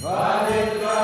Vaditva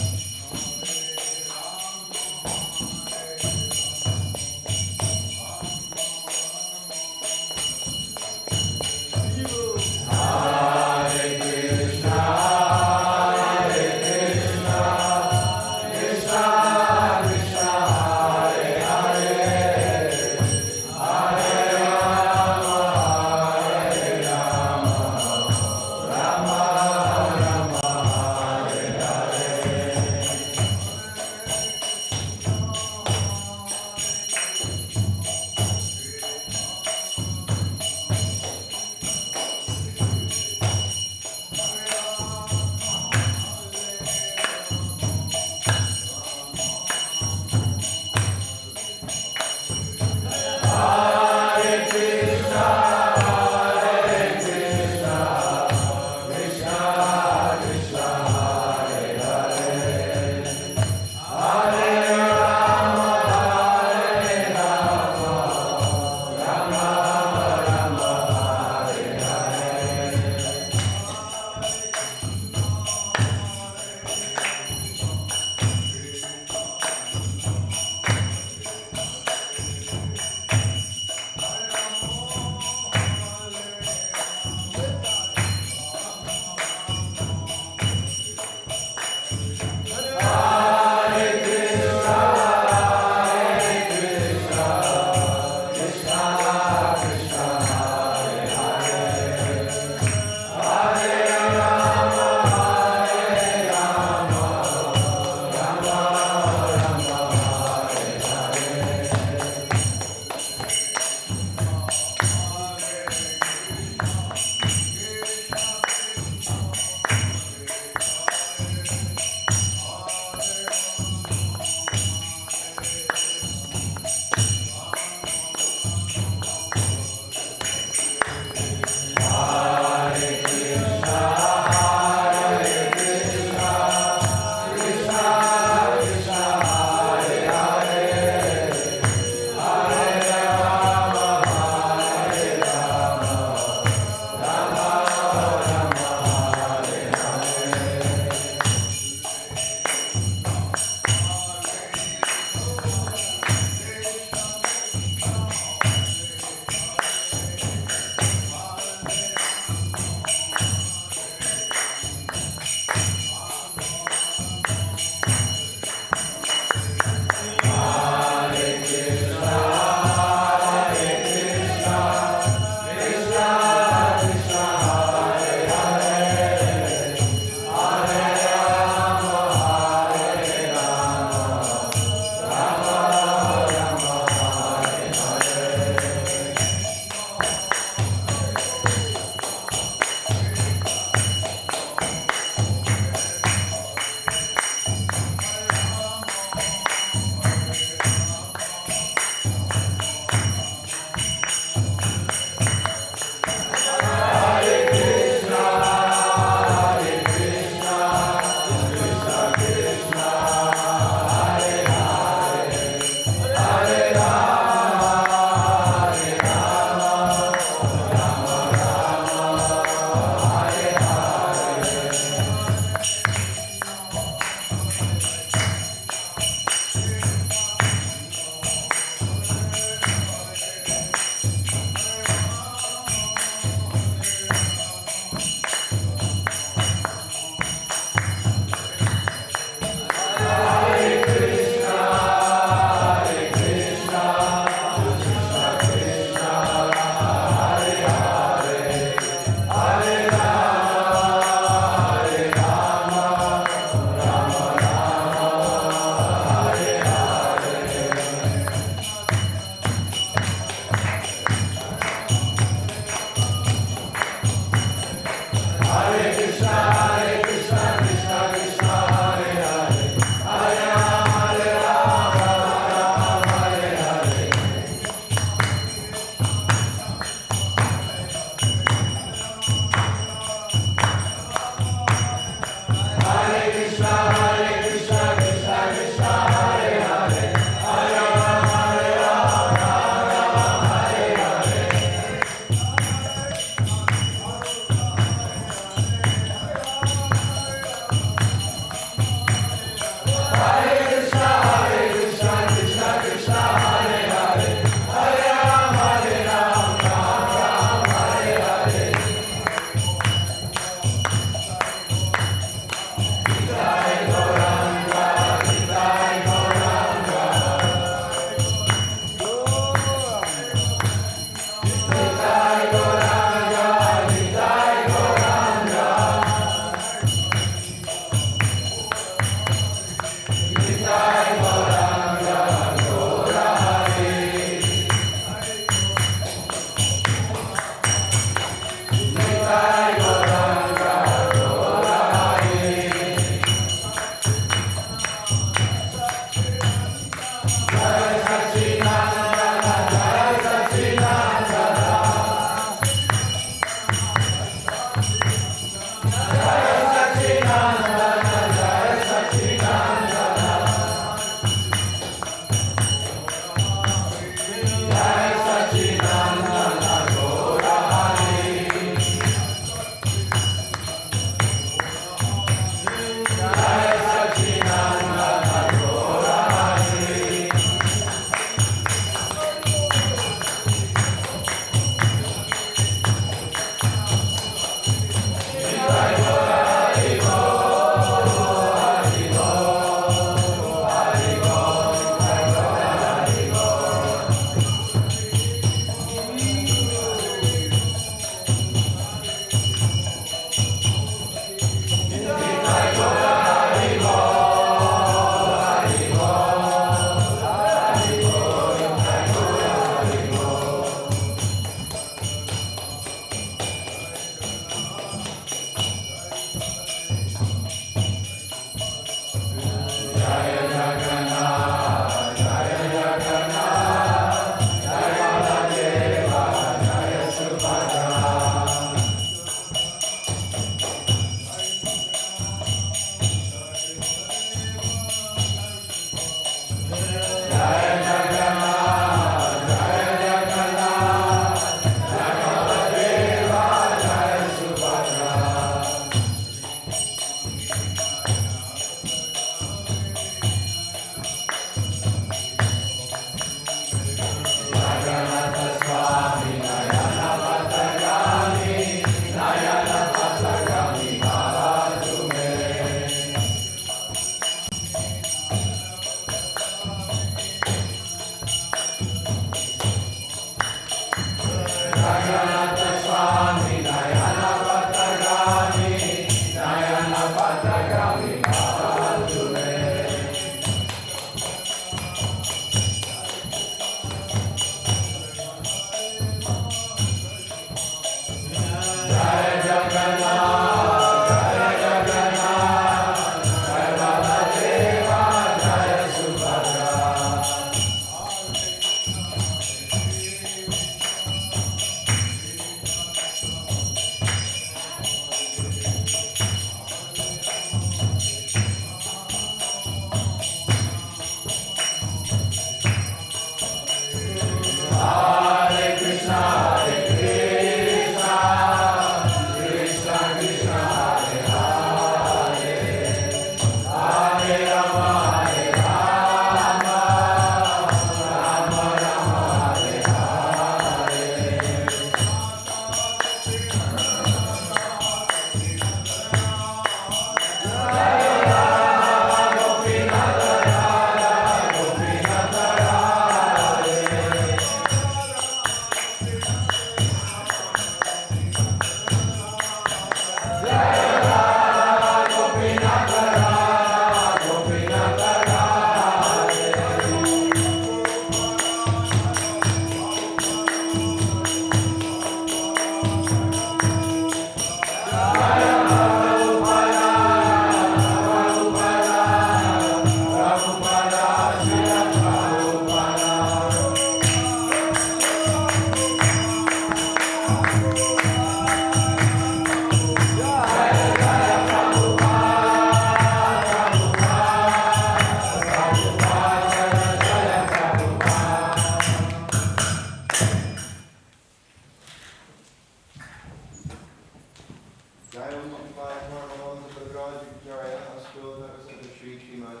Asto Saraswati Shri Srimad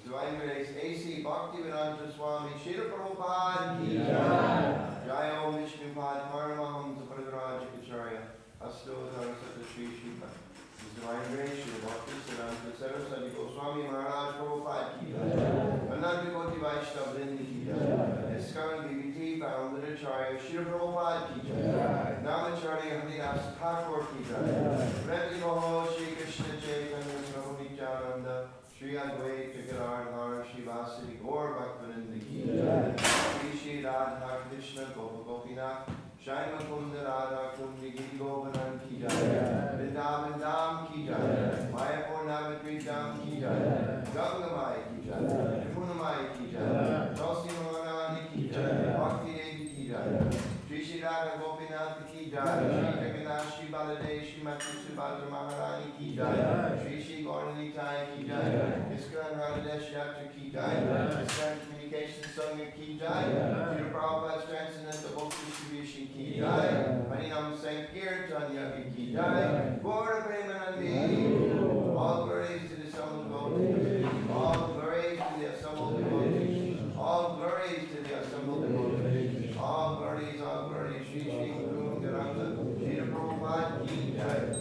Divine Grace A.C. Bhaktivedanta Swami Srila Prabhupada Ki Jai. Jai Om Vishnu Pad Paramaham Sapradaraj Acharya Asto Saraswati Shri Srimad Divine Grace Srila Bhaktivedanta Saraswati Goswami Maharaj Prabhupada Ki Jai. Ananda Koti Vaishnava Vrindi Ki Jai. Iskaran BBT Founder Acharya Srila Prabhupada Ki Jai. Namacharya Haridas Thakur Ki Jai. Pranati Maho Shri Krishna Chaitanya Prabhu Nityananda Shri Advaita Gadadhar Shri Vasari Gaur Bhaktivinoda Ki Jai. Shri Shri Radha Krishna Gopa Gopinath Shai Mukunda Radha Kundi Giri Gopanan Ki Jai. Vrindavan Dham Ki Jai. Mayapur Navadvip Dham Ki Jai. Gangamai Ki Jai. Yamunamai Ki Jai. Tulsi Maharani Ki Jai. Bhakti Devi Ki Jai. Shri Shri Radha Gopinath Ki Jai. Shri Jagannath Shri Baladev Shri Mati Subhadra Maharani Ki Jai. Shri Shri Gaurani Tai Ki Jai. Iskaran Radhadesh Yatra Ki Jai. Iskaran Communication Sangha Ki Jai. Shri Prabhupada's Transcendental Book Distribution Ki Jai. Harinam Sankirtan Yagi Ki Jai. Gaura Premanandi. All glories to the assembled devotees. All glories to the assembled devotees. All glories to the assembled devotees. All glories, Shri Shri Guru Garanga, Shri Prabhupada Ki Jai.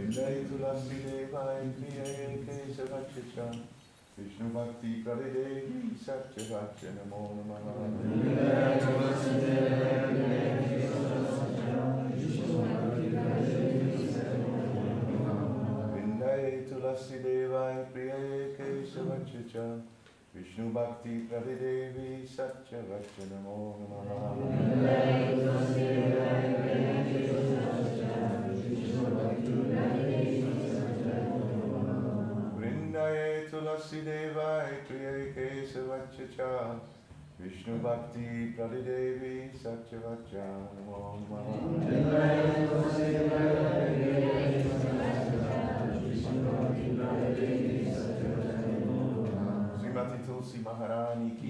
Vrindaye tulasi devai priyaye kesavachacha Vishnu bhakti pradidevi satya namo namaha Vrindaye tulasi devai priyaye kesavachacha Vrindaye tulasi devai priyaye kesavachacha Vishnu bhakti pradidevi satya namo namaha Vrindaye tulasi devai priyaye kesavachacha Vrindaye tulasi devai priyaye kesavachacha Vishnu bhakti pradidevi satya namo namaha Vrindaye tulasi devai priyaye kesavachacha Vishnu bhakti pradidevi satya namo namaha Srimati Tulsi Maharani ki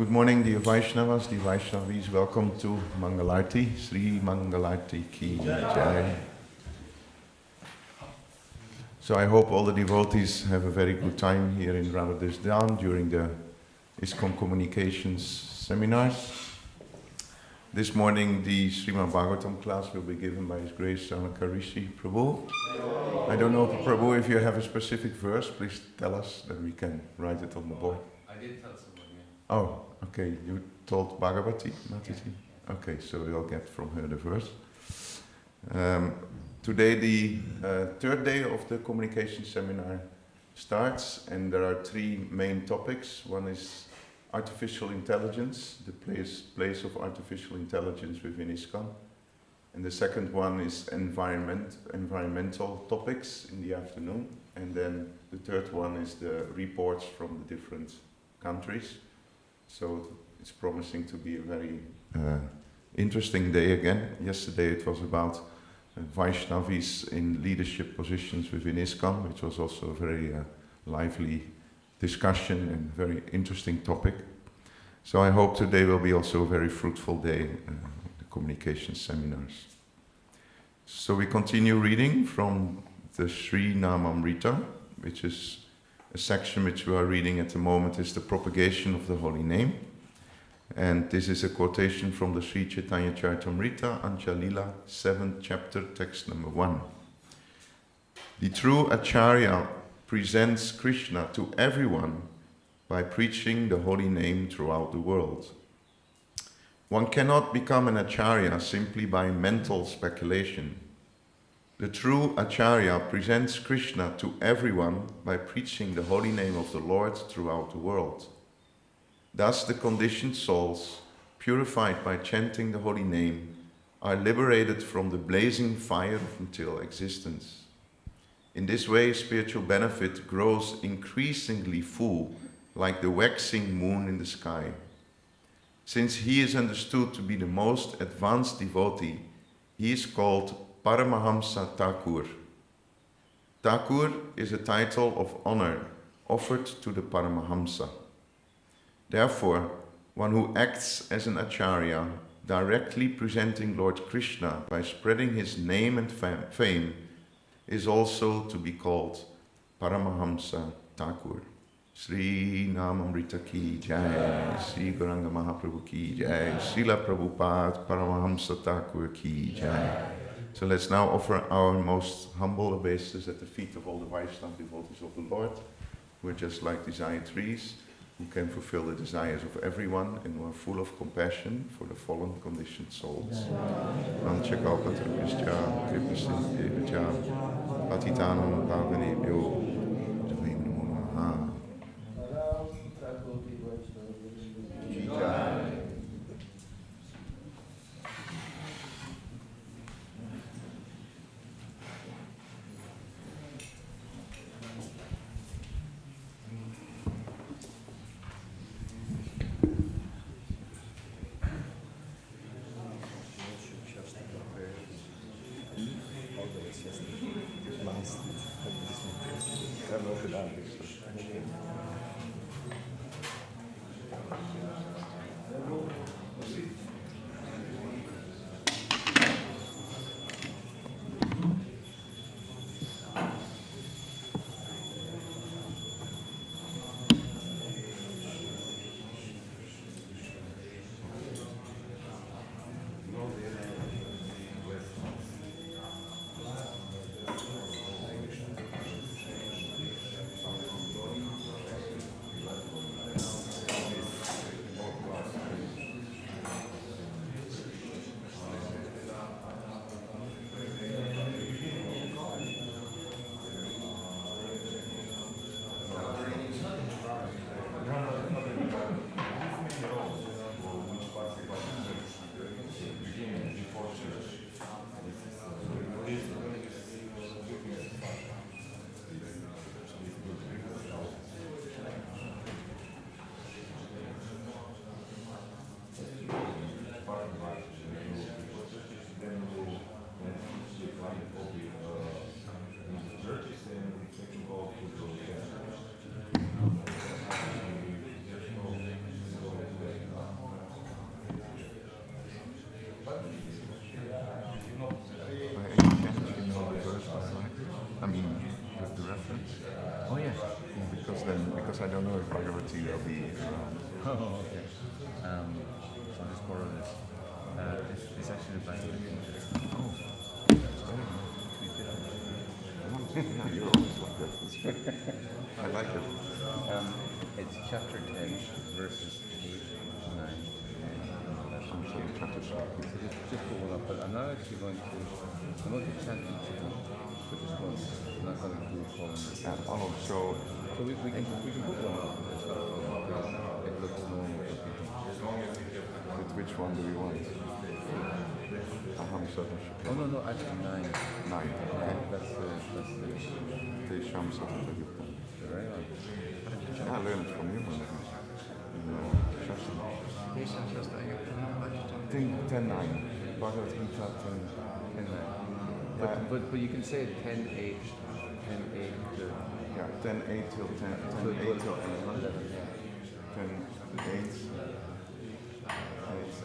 Good morning, dear Vaishnavas, dear Vaishnavis. Welcome to Mangalarti, Sri Mangalarti Ki Jai. So I hope all the devotees have a very good time here in Radhadesh during the ISKCON Communications seminars. This morning the Srimad Bhagavatam class will be given by His Grace Sanaka Rishi Prabhu. I don't know, Prabhu, if you have a specific verse, please tell us, that we can write it on the board. I did tell someone, yeah. Oh, okay. You told Bhagavati, Matiti? Okay, so we'll get from her the verse. Today the third day of the communication seminar starts, and there are three main topics. One is artificial intelligence, the place of artificial intelligence within ISKCON. And the second one is environmental topics in the afternoon. And then the third one is the reports from the different countries. So it's promising to be a very interesting day again. Yesterday it was about Vaishnavis in leadership positions within ISKCON, which was also a very lively discussion and very interesting topic. So I hope today will be also a very fruitful day, the communication seminars. So we continue reading from the Sri Namamrita, which is a section which we are reading at the moment is the propagation of the holy name. And this is a quotation from the Sri Chaitanya Charitamrita, Anchalila, 7th chapter, text number 1. The true Acharya presents Krishna to everyone by preaching the holy name throughout the world. One cannot become an Acharya simply by mental speculation. The true Acharya presents Krishna to everyone by preaching the holy name of the Lord throughout the world. Thus the conditioned souls, purified by chanting the holy name, are liberated from the blazing fire of material existence. In this way, spiritual benefit grows increasingly full, like the waxing moon in the sky. Since he is understood to be the most advanced devotee, he is called Paramahamsa Thakur. Thakur is a title of honor offered to the Paramahamsa. Therefore, one who acts as an Acharya, directly presenting Lord Krishna by spreading his name and fame, is also to be called Paramahamsa Thakur. Sri Namamrita Ki Jai, Sri Gauranga Mahaprabhu Ki Jai, Srila Prabhupada Paramahamsa Thakur Ki Jai. So let's now offer our most humble obeisances at the feet of all the Vaishnava devotees of the Lord, who are just like desire trees, who can fulfill the desires of everyone and who are full of compassion for the fallen conditioned souls. Patitanam Pavanebhyo Javim Namo Namaha. I mean, with the reference. Oh yeah. Because I don't know if Bhagavati will be around. Oh okay. So I'll just borrow this. It's actually by Oh, that's very nice. Yeah, you're always like that. That's good. I like it. It's chapter 10, verses 8, 9, and Some sort of chapter shop. so just put one up, but I'm not actually going to chant each one for just once. I'm not going to do a column. Oh, so So we can put one up. It's not a problem. It looks normal for people. with which one do we want? Aham Sata Oh no, actually 9. 9. Okay. That's the Tesham Sata Yukta. right one. I learned from you when Shastra. I think 10-9. Bhagavad Gita 10. 10, 9. But you can say 10, 8, 10, 8 to Yeah, 10-8 till 10, 10-8 till 11. 10-8,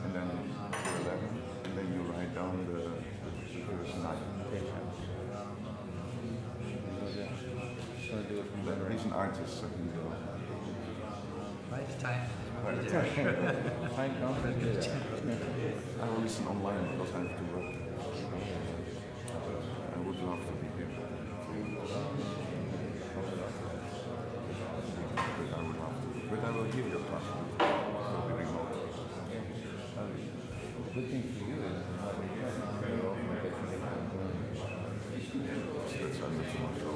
and then to 11, and then you write down the verse 9. do it from memory. He's an artist, so he will. Right time. Time counts. I will listen online because I have to work. I would love to be here. But I would love to. But I will hear your class. It will be remote. The good thing for you is you're often get to make them going. That's how much more show.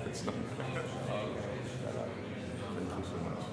It's not. Thank you so much.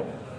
Hare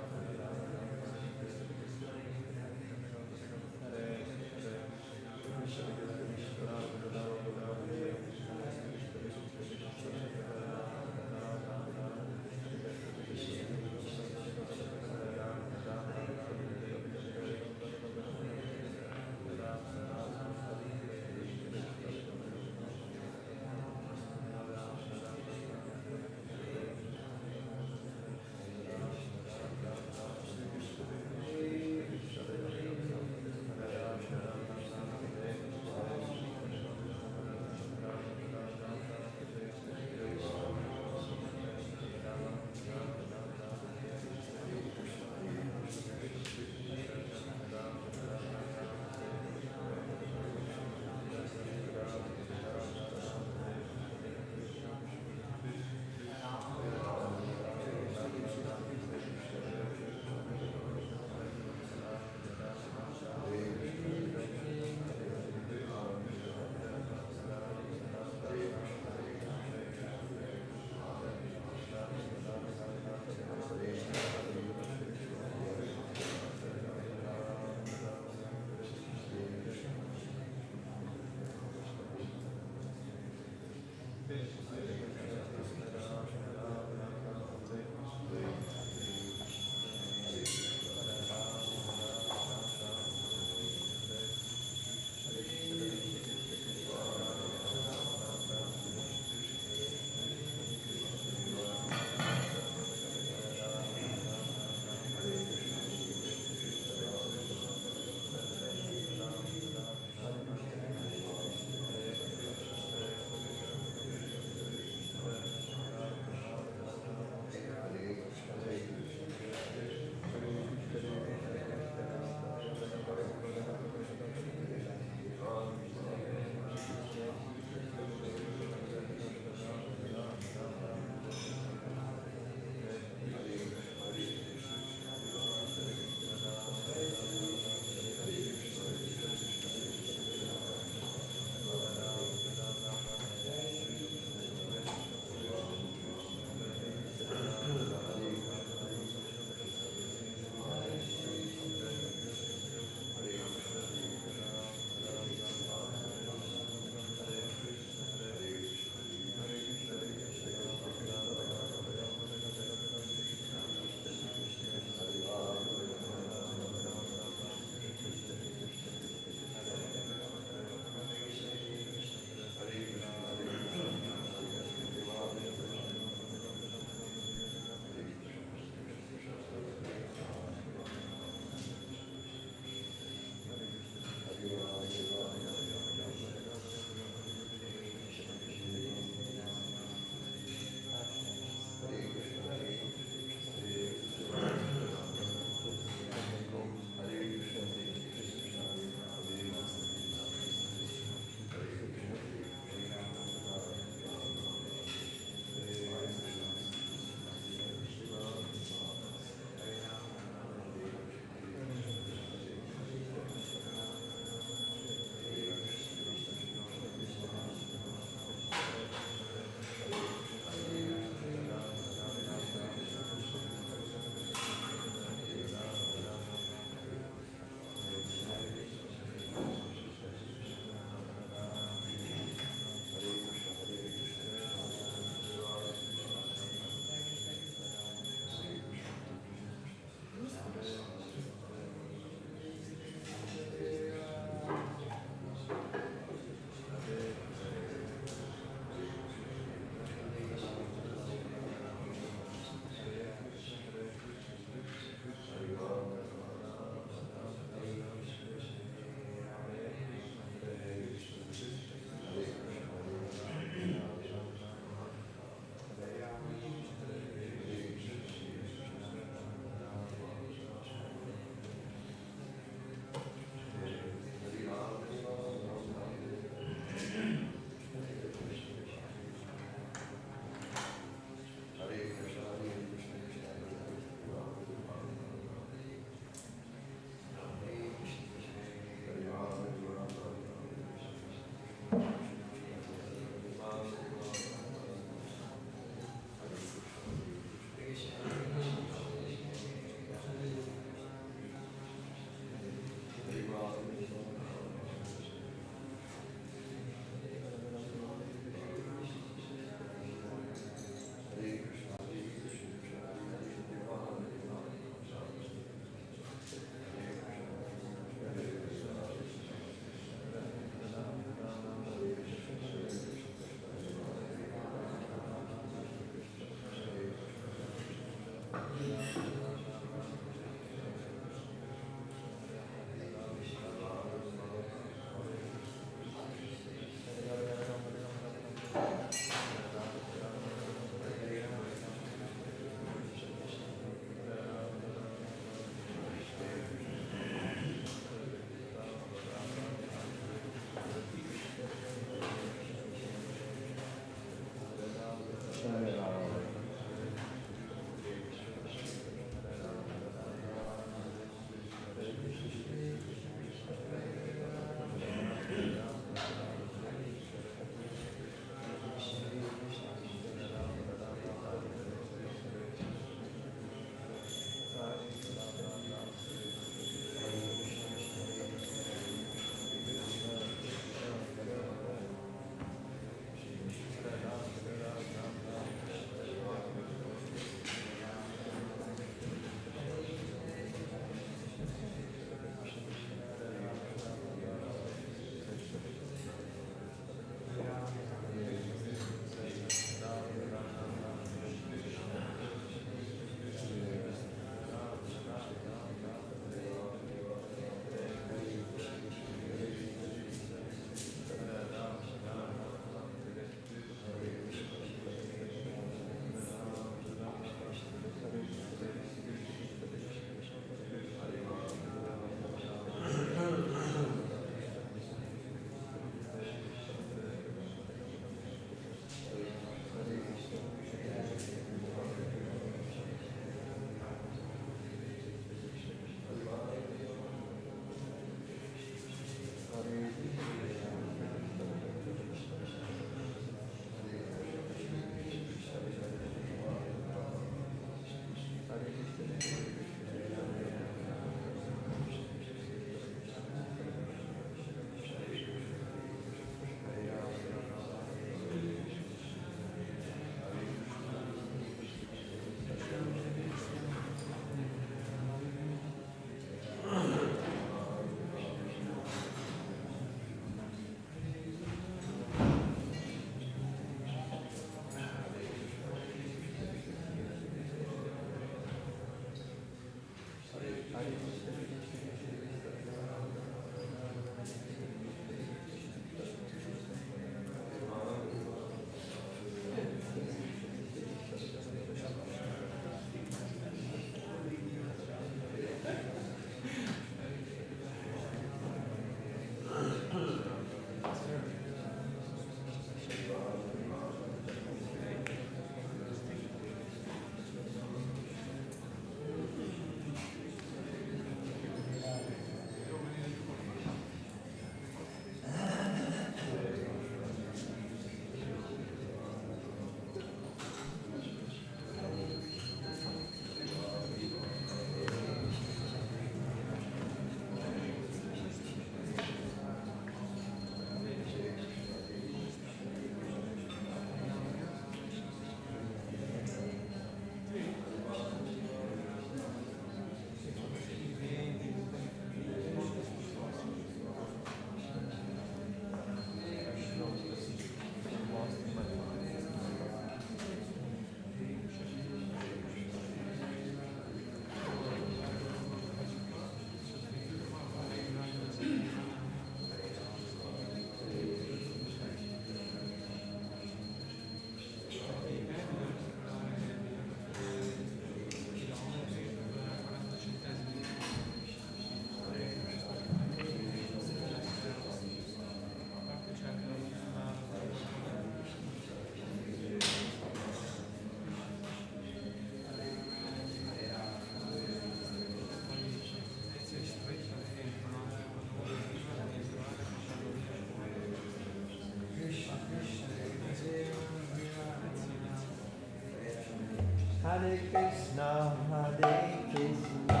Hare Krishna, Hare Krishna,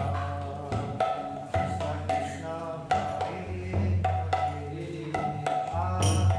Krishna Krishna, Hare Hare, Hare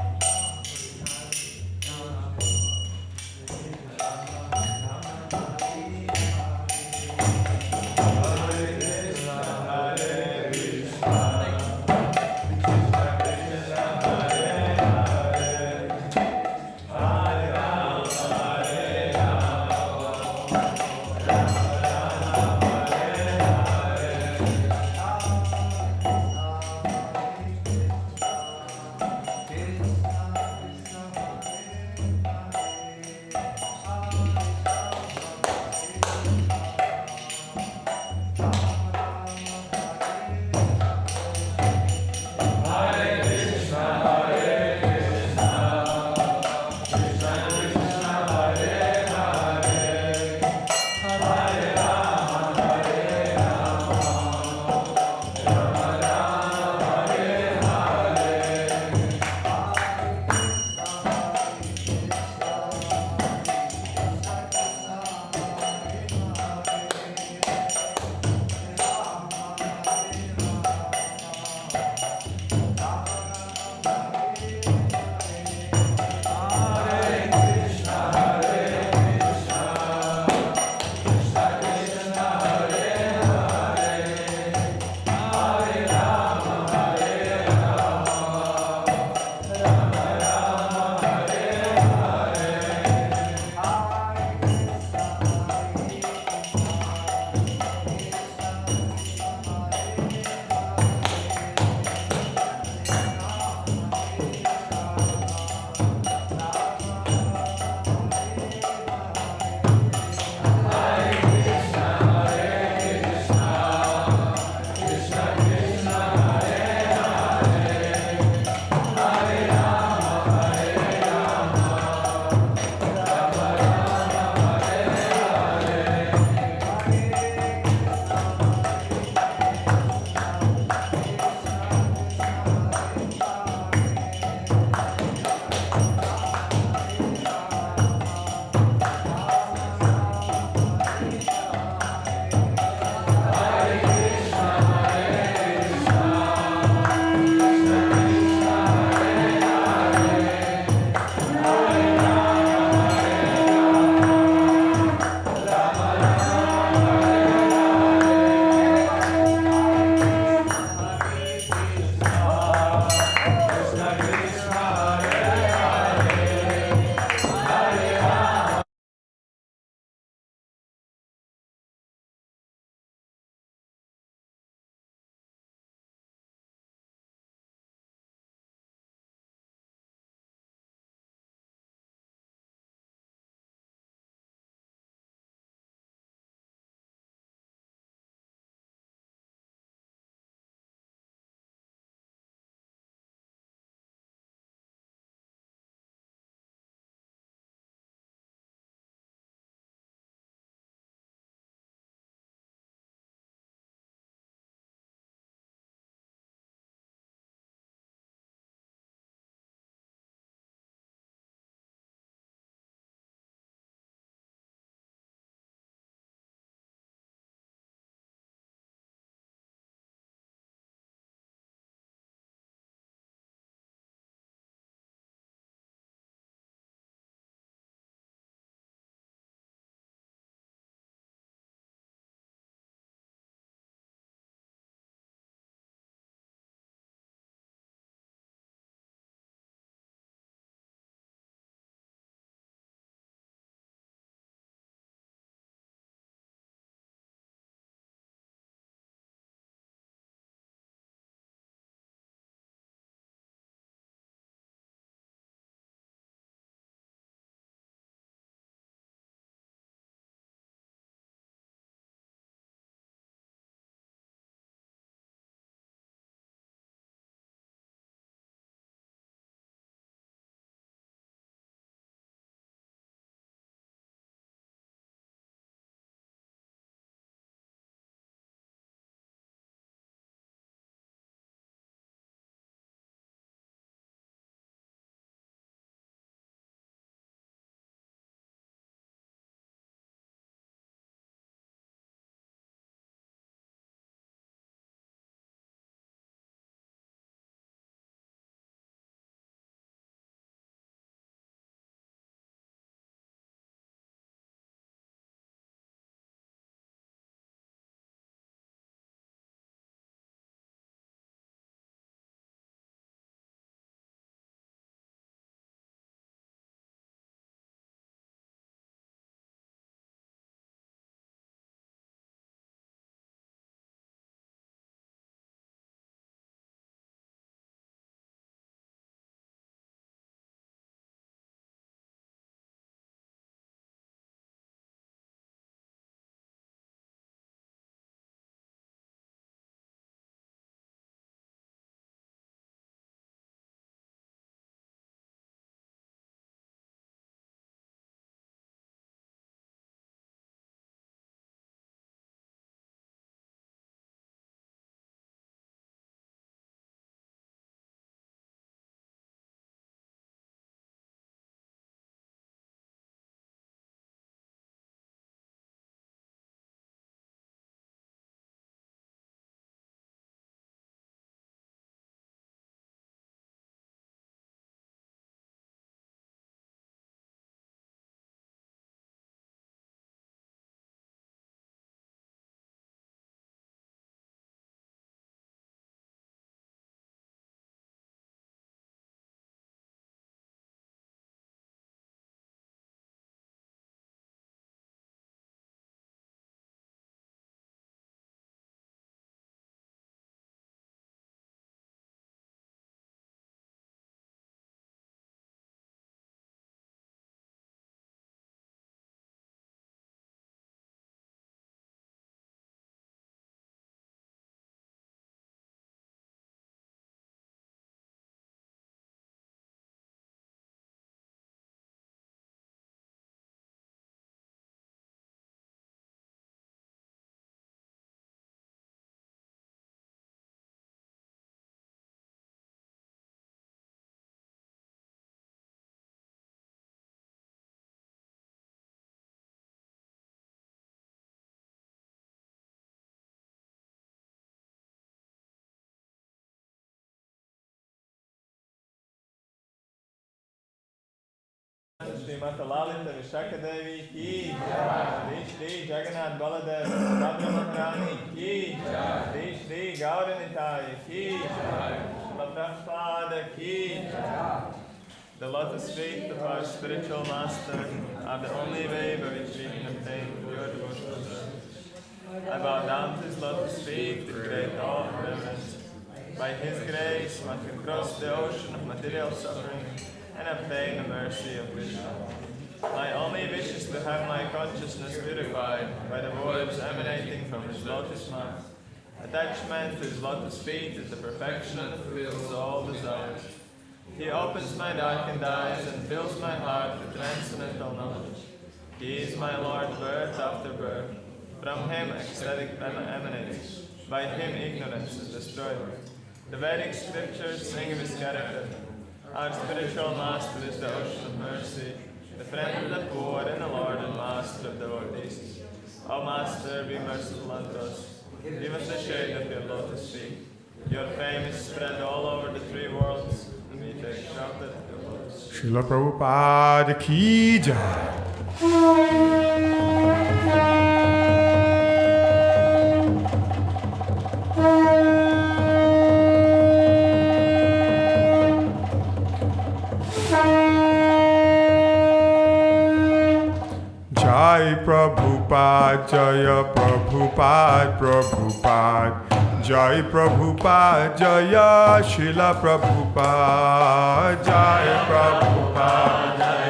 Srimata Lalita Vishaka Devi ki Jai, Shri Jagannath Baladev Subhadra Maharani ki Jai, Shri Gauranitai ki Jai, Srila Prabhupada ki Jai. The lotus feet of our spiritual master are the only way by which we can obtain pure devotional service. I bow down to his lotus feet with great awe and reverence. By his grace, one can cross the ocean of material suffering and obtain the mercy of Krishna. My only wish is to have my consciousness purified by the words emanating from his lotus mouth. Attachment to his lotus feet is the perfection that fulfills all desires. He opens my darkened eyes and fills my heart with transcendental knowledge. He is my Lord birth after birth. From him ecstatic emanates. By him ignorance is destroyed. The Vedic scriptures sing of his character. Our spiritual master is the ocean of mercy, the friend of the poor and the Lord and master of devotees. O Master, be merciful unto us. Give us the shade of your lotus feet. Your fame is spread all over the three worlds, and we take shelter at your lotus. Srila Prabhupada ki Jai. Jai Prabhupada, Jaya Prabhupada, Prabhupada. Jai Prabhupada, Jaya Srila Prabhupada. Jai Prabhupada, Jaya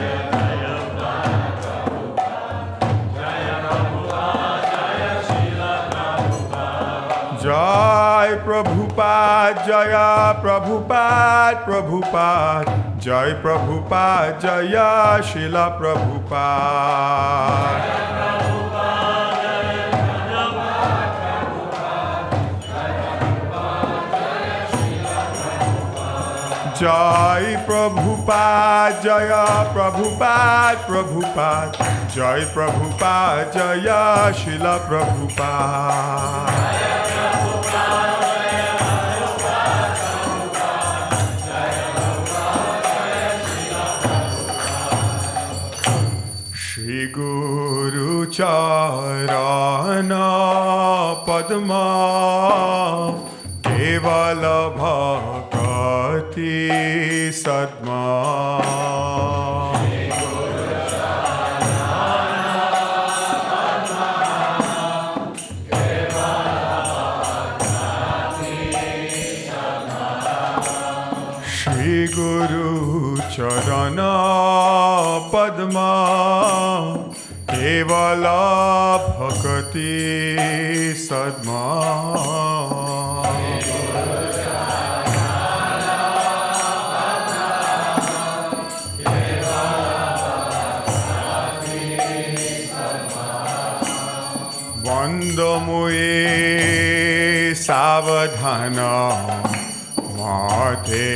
Jai Prabhupada, Jaya Prabhupada, Prabhupada. Jai Prabhupada, Jaya Srila Prabhupada. Jai Prabhupada, Jaya Prabhupada, Prabhupada. Jai Prabhupada, Jaya Srila Prabhupada. Shri Guru Charana Padma Kevala Bhakati Sadma. Shri Guru Charana Padma Kevala Bhakati Sadma. Vandamue Savadhana Mate.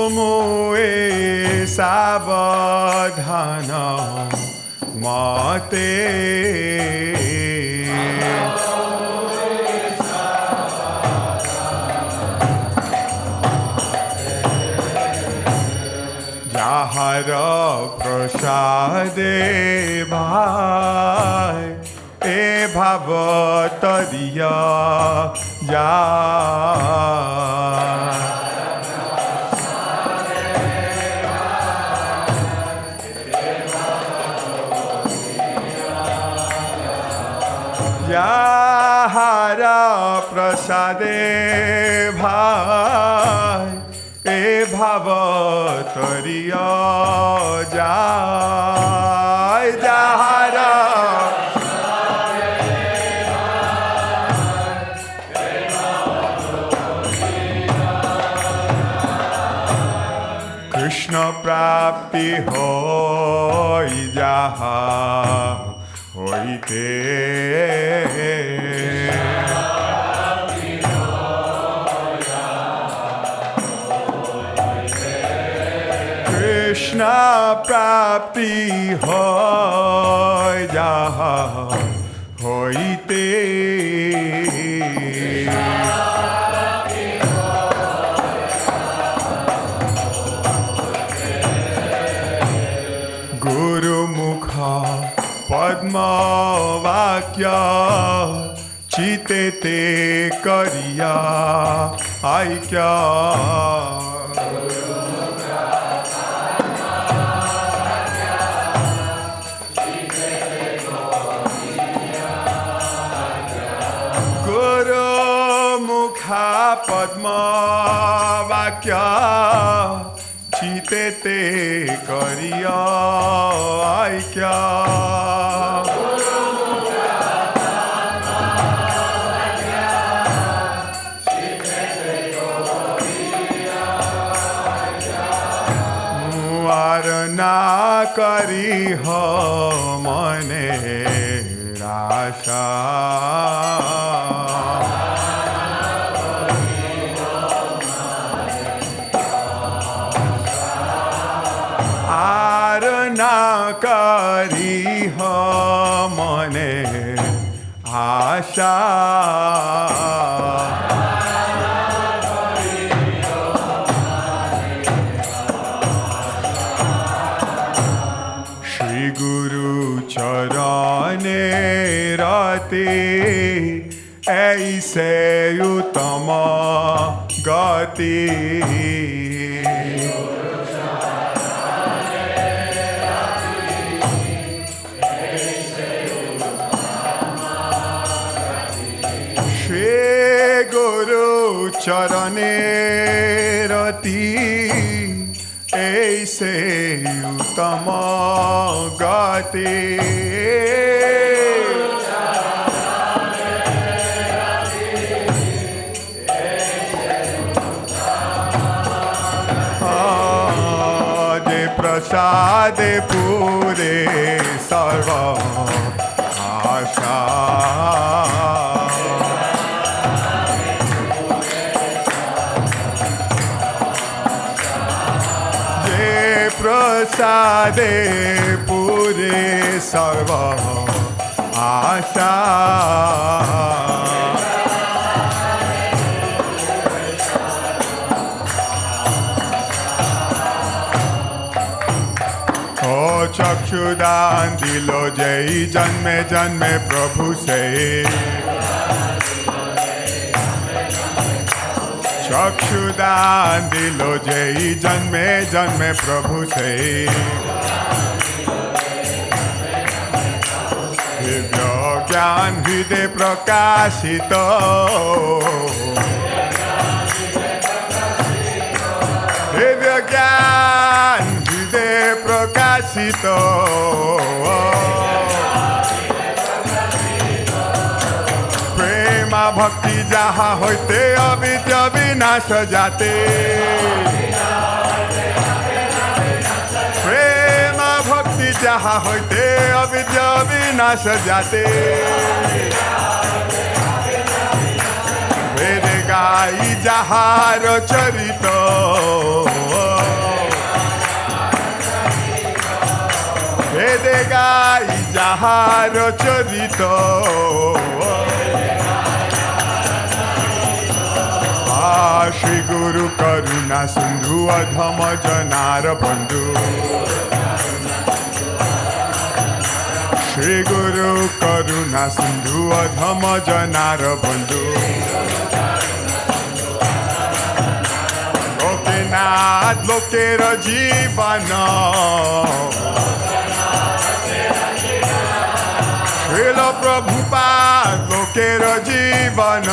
Vandamue Savadhana Mate. Jahara prasade bhai e bhavatariya jai. Jahara prasade bhai e bhavatariya jai. Jahara Krishna prapti hoy jaha hoite. Krishna prapti hoy jaha হইতে গুরুমুখ পদ্মবাক্য চিতেতে করিয়া আইক্য গুরুমুখা পদ্মবাক্য চিতেতে করিয়া আইক্য না করিহ মনে আশা আর না করিহ মনে আশা গুরু চরণে রতে ऐसे उत्तम गति श्री गुरु चरणे रति ऐसे उत्तम गति प्रसाद पूरे सर्व आशा जे प्रसाद पूरे सर्व आशा चक्षुदान दिलो जय जन्मे जन्मे प्रभु से चक्षुदान दिलो जय जन्मे जन्मे प्रभु से दिव्य ज्ञान हृदय प्रकाशित दिव्य ज्ञान प्रकाशित प्रेमा भक्ति जहाँ होते अविद्य विनाश जाते प्रेमा भक्ति जहाँ होते अविद्य विनाश जाते वेद गाई जहाँ चरित वेदे गाई जहाँ चरित श्री गुरु करुणा सिंधु अधम जनार बंधु श्री गुरु करुणा सिंधु अधम जनार बंधु लोकेनाथ लोकेर जीवन श्रील प्रभुपाद लोकेर जीवन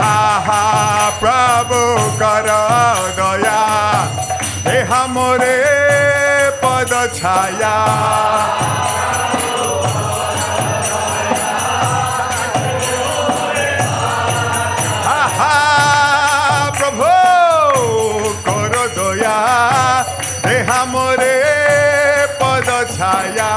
हा प्रभु कर दया देह मोरे पद छाया प्रभु कर दया देह मोरे पद छाया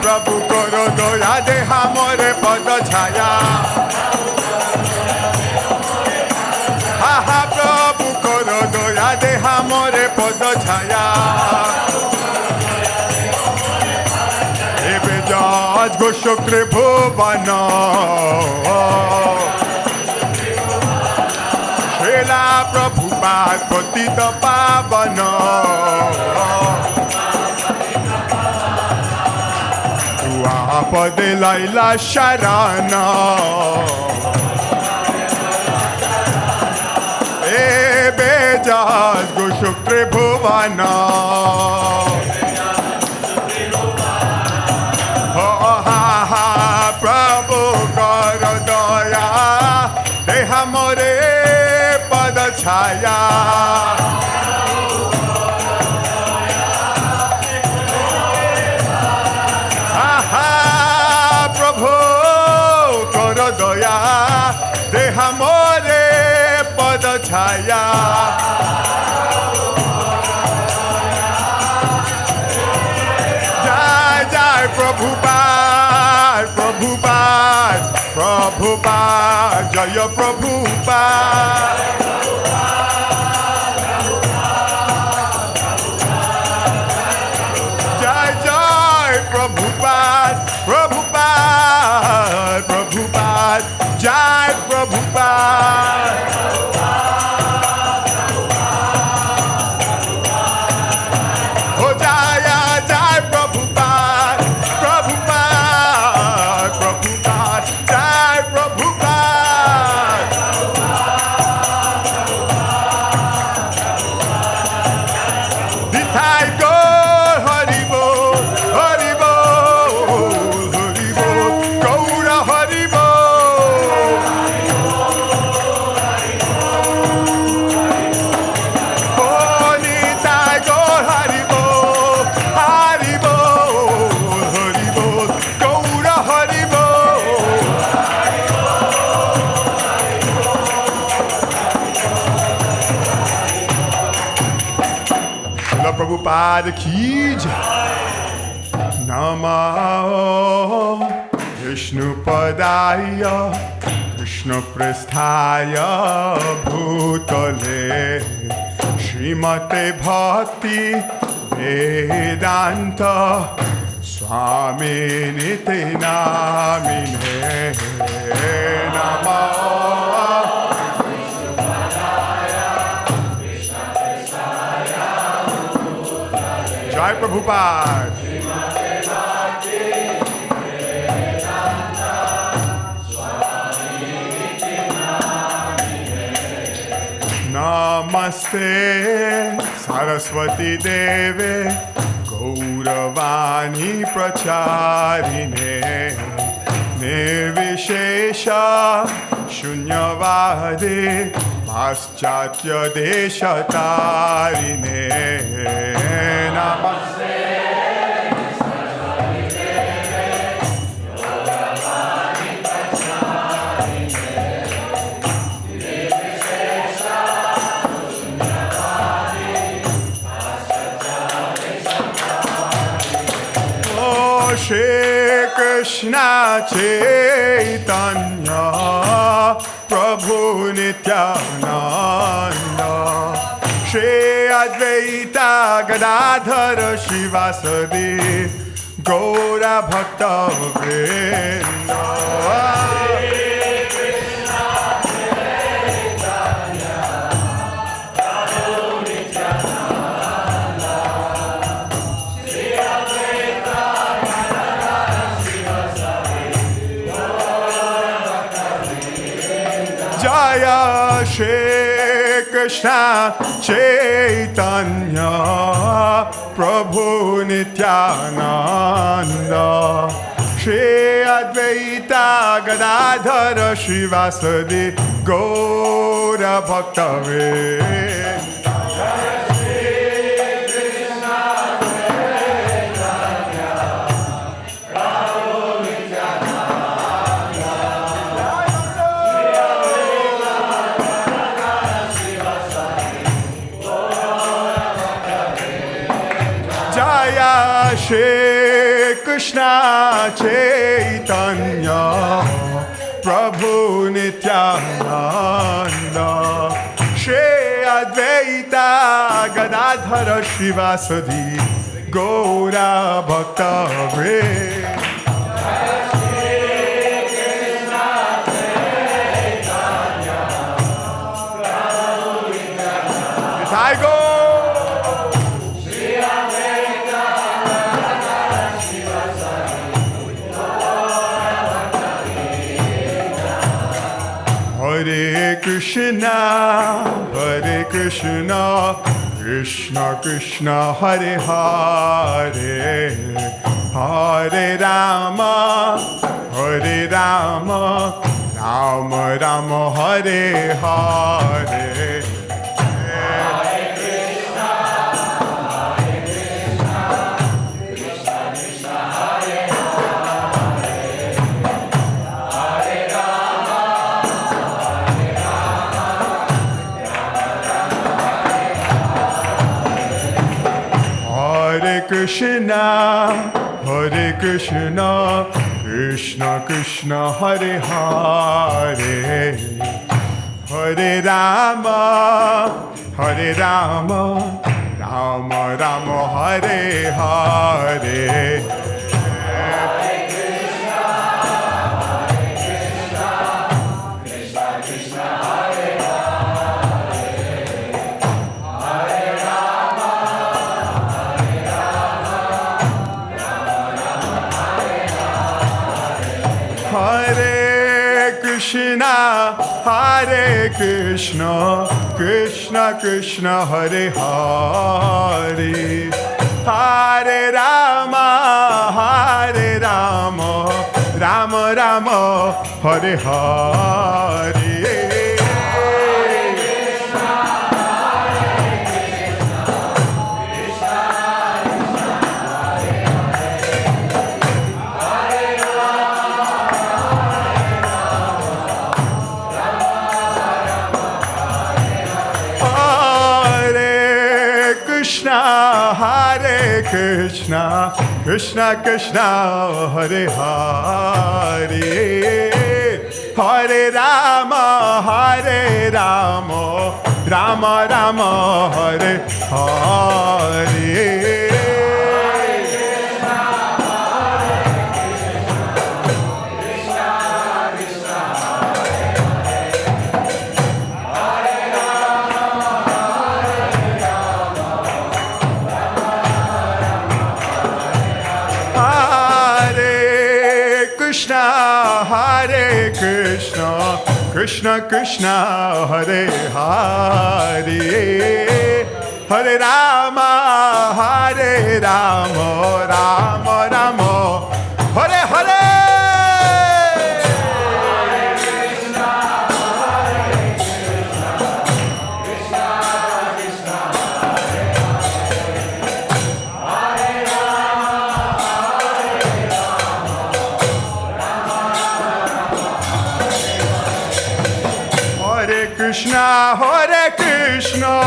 प्रभु करो दया देहा मोरे पद छाया Goshokre Bhuvana Srila Prabhupada Patita Pavana Tuapade Laila Sharana Bejas Goshokre Bhuvana Prabhu karo daya deha more pad chaya Prabhu karo daya deha more pad chaya Jai Jai Prabhupada Prabhupada Prabhupada Jaya Prabhupada Jai Jai Prabhupada Prabhupada Prabhupada Jai Prabhupada Oh Jaya Jai Prabhupada Prabhupada Prabhupada Jai Prabhupada Dithai go Hari Bol Hari Bol Hari Bol Gaura Hari Bol Oh Nithai go Hari Bol Hari Bol Hari Bol Gaura Hari Bol Srila Prabhupada ki jai Namo Vishnu Padaya Krishna Prasthaya Bhutale Srimate Bhakti Vedanta Swami Niti Namine Namo Jai Prabhupada Namaste Saraswati Deve Gauravani Pracharine Nirvishesha Shunyavade Paschatya Deshatarine Namaste Shri Krishna Chaitanya Prabhu Nityananda Shri Advaita Gadadhara Shivasadi Gaura Bhakta Vrinda Jaya Shri Krishna Chaitanya Prabhu Nityananda Shri Advaita Gadadhara Shivasadi Gaura Bhakta Jaya Shri Krishna Chaitanya Prabhu Nityananda Shri Advaita Gadadhara Shivasadi Gaura Bhakta Vrinda Hare Krishna, Krishna Krishna, Hare Hare, Hare Rama, Rama Rama, Hare Hare. Krishna, Krishna Krishna, Hare Hare, Hare Rama, Rama Rama, Hare Hare. Hare Krishna, Krishna Krishna, Hare Hare, Hare Rama, Rama Rama, Hare Hare. Krishna, Krishna Krishna, Hare Hare, Hare Rama, Rama Rama, Hare Hare. Krishna Krishna, Hare Hare, Hare Rama, Rama Rama, Hare Hare. Krishna, Krishna Krishna, Hare Hare, Hare Rama, Rama Rama, Hare Hare, Hare Krishna, Krishna Krishna, Hare Hare, Hare Rama, Krishna, Hare Krishna,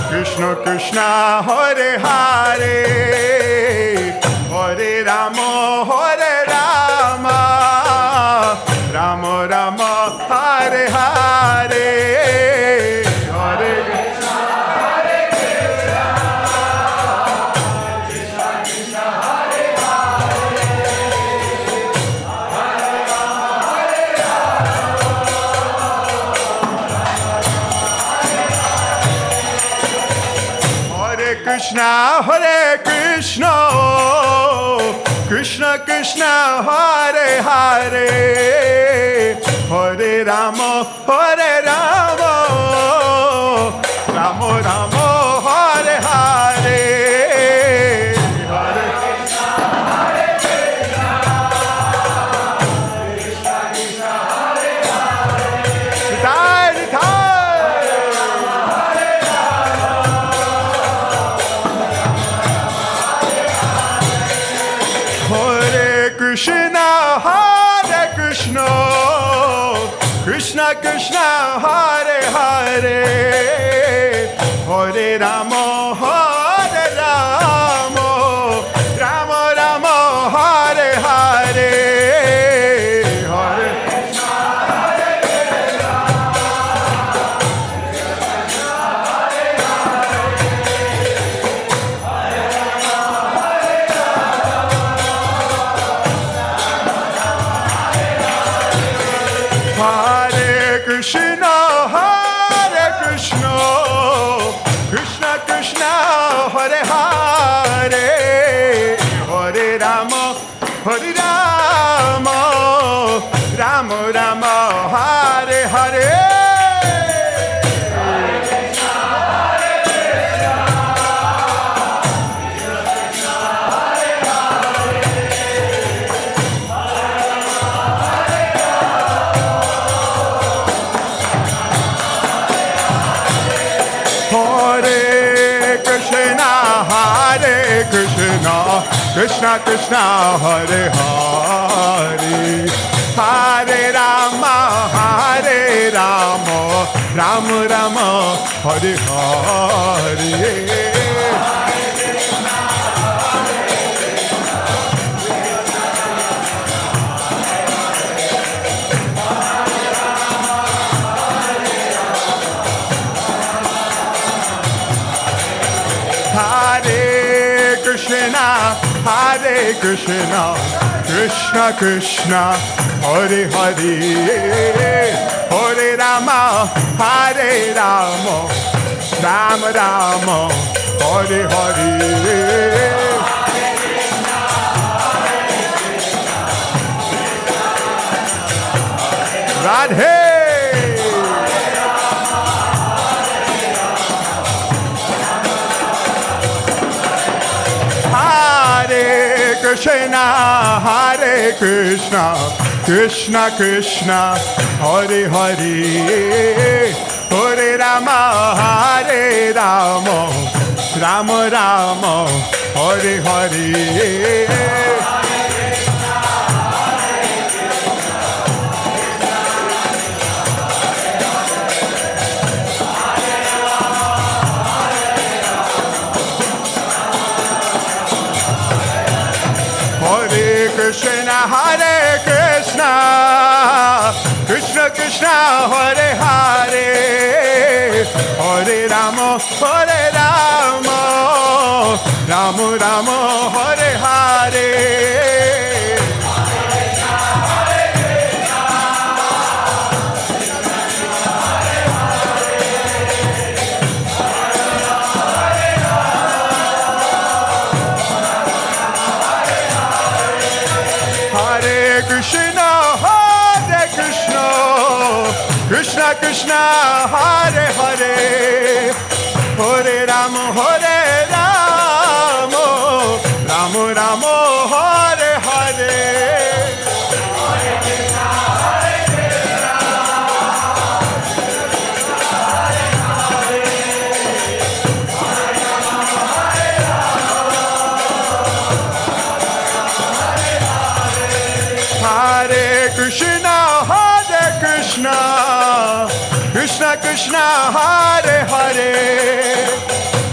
Krishna Krishna, Hare Hare, Hare Rama, Rama Rama, Hare Hare, Hare Krishna, Hare Krishna, Krishna Krishna, Hare Hare. Krishna Krishna, Hare Hare, Hare Rama, Rama Rama, Hare Hare, Hare Krishna, Hare Krishna, Krishna Krishna, Hare Hare, Hare Rama, Hare Krishna, Hare Krishna, Krishna Krishna, Hare Hare, Hare Rama, Rama Rama, Hare Hare. Krishna Krishna Hare Hare Hare Rama Rama Rama Hare Hare Hare Krishna, Krishna Krishna, Hare Hare, Hare Rama, Rama Rama, Hare Hare. Radhe. Krishna, Hare Krishna, Krishna Krishna, Hare Hare, Hare Rama, Rama Rama, Hare Hare. Krishna, Hare Krishna, Krishna Krishna, Hare Hare, Hare Rama, Rama Rama, Hare Hare. Krishna Krishna, Hare Hare, Hare Rama, Rama Rama, Hare Hare. Hare Krishna, Krishna Krishna, Hare Hare,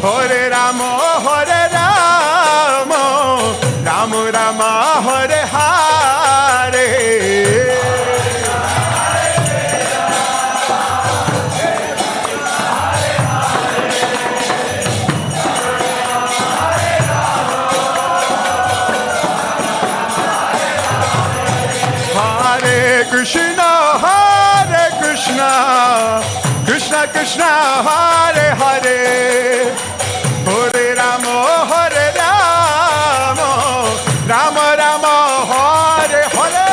Hare Rama, Rama Rama, Hare Hare. Krishna, Hare Krishna, Krishna Krishna, Hare Hare, Hare Rama, Rama Rama, Hare Hare.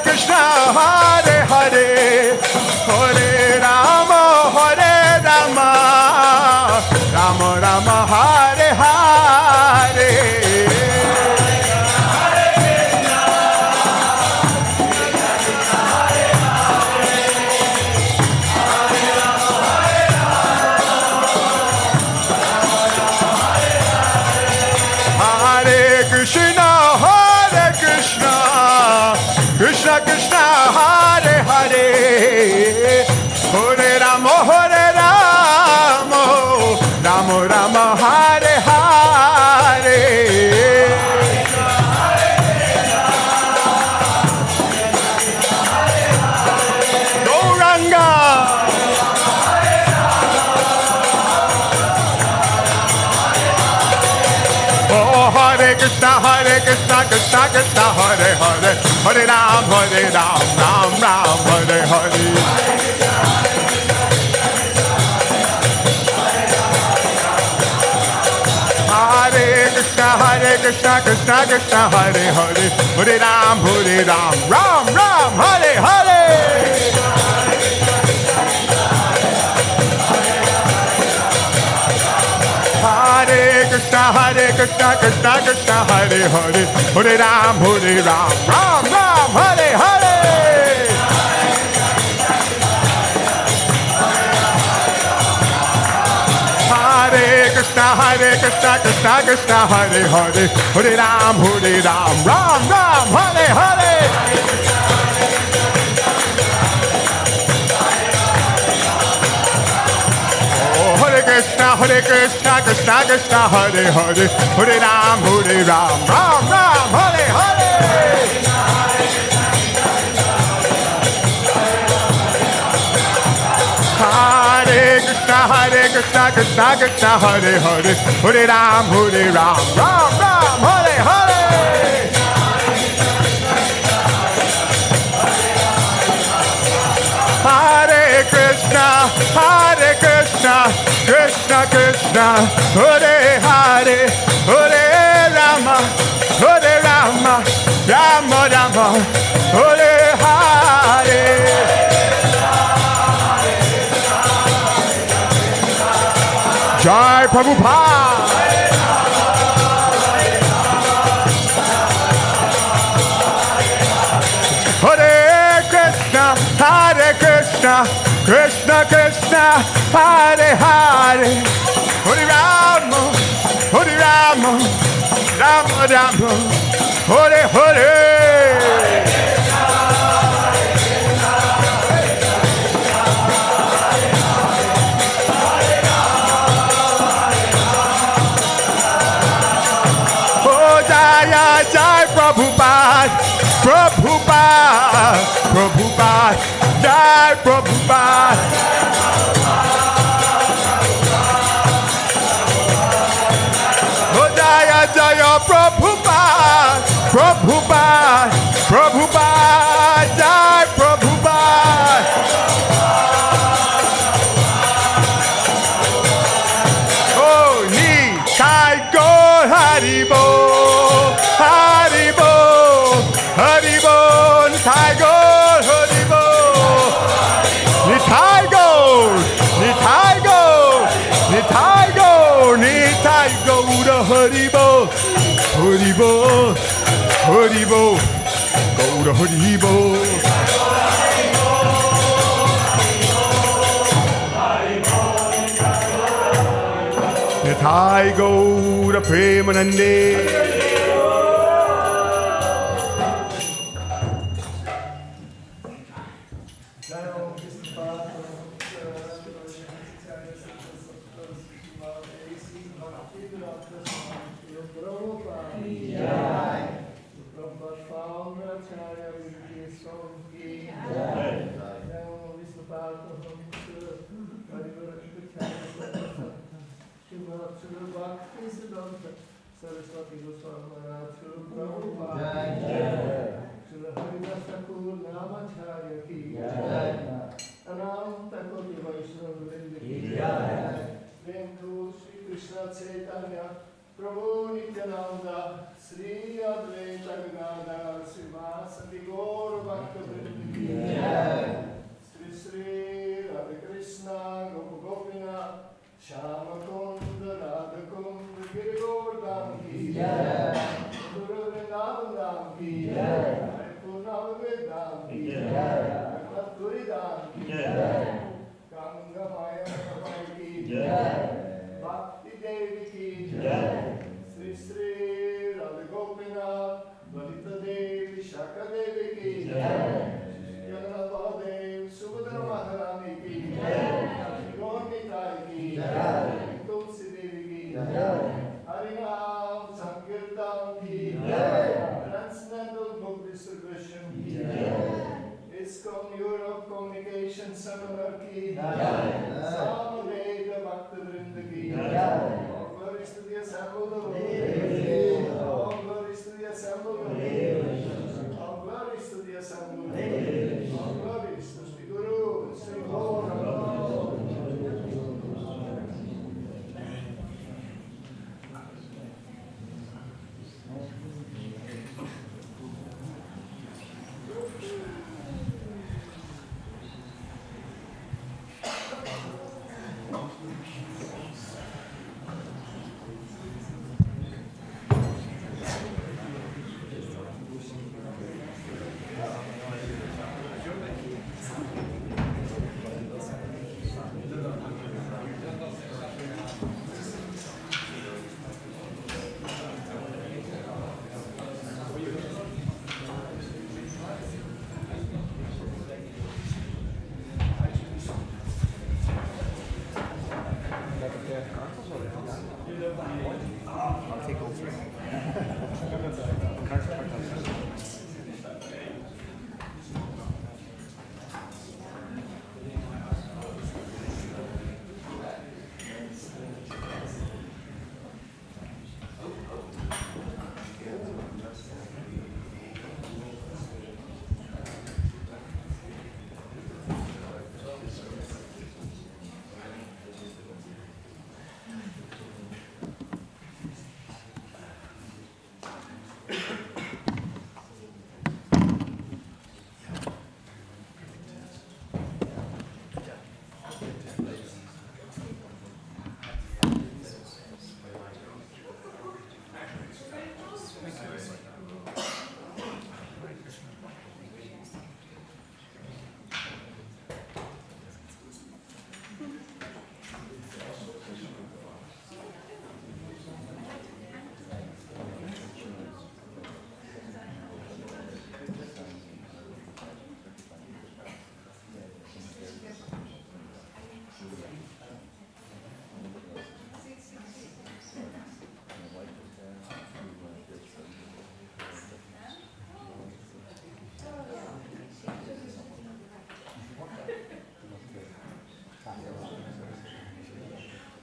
Krishna, Hare Hare, Krishna, Krishna Krishna, Hare Hare, Hare Ram, Ram Ram, Hare Hare. Hare Krishna, Krishna Krishna, Hare Hare, Hare Ram, Ram Ram, Hare Hare. Hare Krishna, Krishna Krishna, Hare Hare, Hare Ram, Ram Ram, Hare Hare. Hare Krishna, Krishna Krishna, Hare Hare, Hare Ram, Ram Ram, Hare Hare. Krishna, Krishna Krishna, Hare Hare, Hare Ram, Ram Ram, Hare Hare. Hare Krishna, Krishna Krishna, Hare Hare, Hare Ram, Ram Ram, Hare Hare. Hare Krishna, Krishna Krishna, Hare Hare, Hare Rama, Rama Rama, Hare Hare. Jai Prabhupada. Hare Krishna, Krishna Krishna, Hare Hare, Hare Rama, Rama Rama, Hare Hare. Oh Jaya Jai Prabhupada, Prabhupada, Jai Prabhupada. Oh Jaya Jaya Prabhupada, Prabhupada, Jai Prabhupada. Oh Nitai Gaur Haribo, Haribo, Haribo, Nitai Gaur Haribo. Nitai Gaur, Nitai Gaur, Nitai Gaur, Nitai Gaur Haribo, Haribo, Haribo, Gaur Haribo. Nitai Gaur Premanande. Saraswati Goswami Maharaj, Prabhupada, Shri Harinasa Kur Namacharya ki Jai, Ananta Koti Vaishnava Vrinda ki Jai, Premku Shri Krishna Chaitanya, Prabhu Nityananda, Sri Advaita Gadadhar, Srivasati Gaur Bhakta Vrinda ki Jai, Sri Sri Hare Krishna, Gopa Gopina, Shama Kunda, Radha Kunda, Giri Govardhan ki Jai, Guru Vrindavan Dham ki Jai, Purnam Vedam ki Jai, Madhuri Dham ki Jai, Ganga Maya Kamai ki Jai, Bhakti Devi ki Jai, Sri Sri Radha Gopinath, Lalita Devi, Shaka Devi ki Jai, Jagannath Baladev, Subhadra Maharani ki Jai, Nitai ki Jai, Tulsi Devi ki Jai, Harinam Sankirtan ki Jai, Transcendental Book Distribution ki Jai, ISKCON Europe Communication Seminar ki Jai, Samaveda Bhakta Vrinda ki Jai, Glories to the assembled devotees, Satya Sangha. All glories to Sri Guru, Sri Gaura. I'll take all three.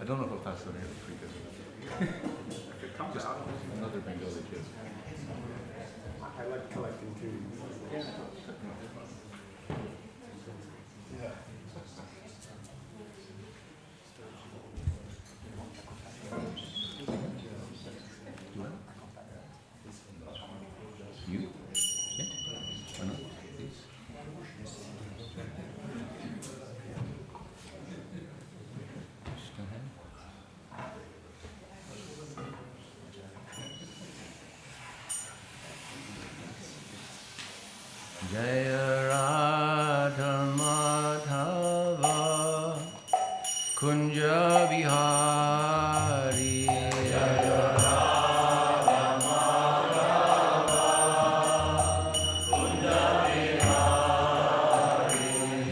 I don't know if I'll pass on here because just another Bengali kid. I like collecting too. Yeah. You? Yeah. Why not? Please. Still have? Jaya Radha Madhava Kunja Bihari Jaya Radha Madhava Kunja Bihari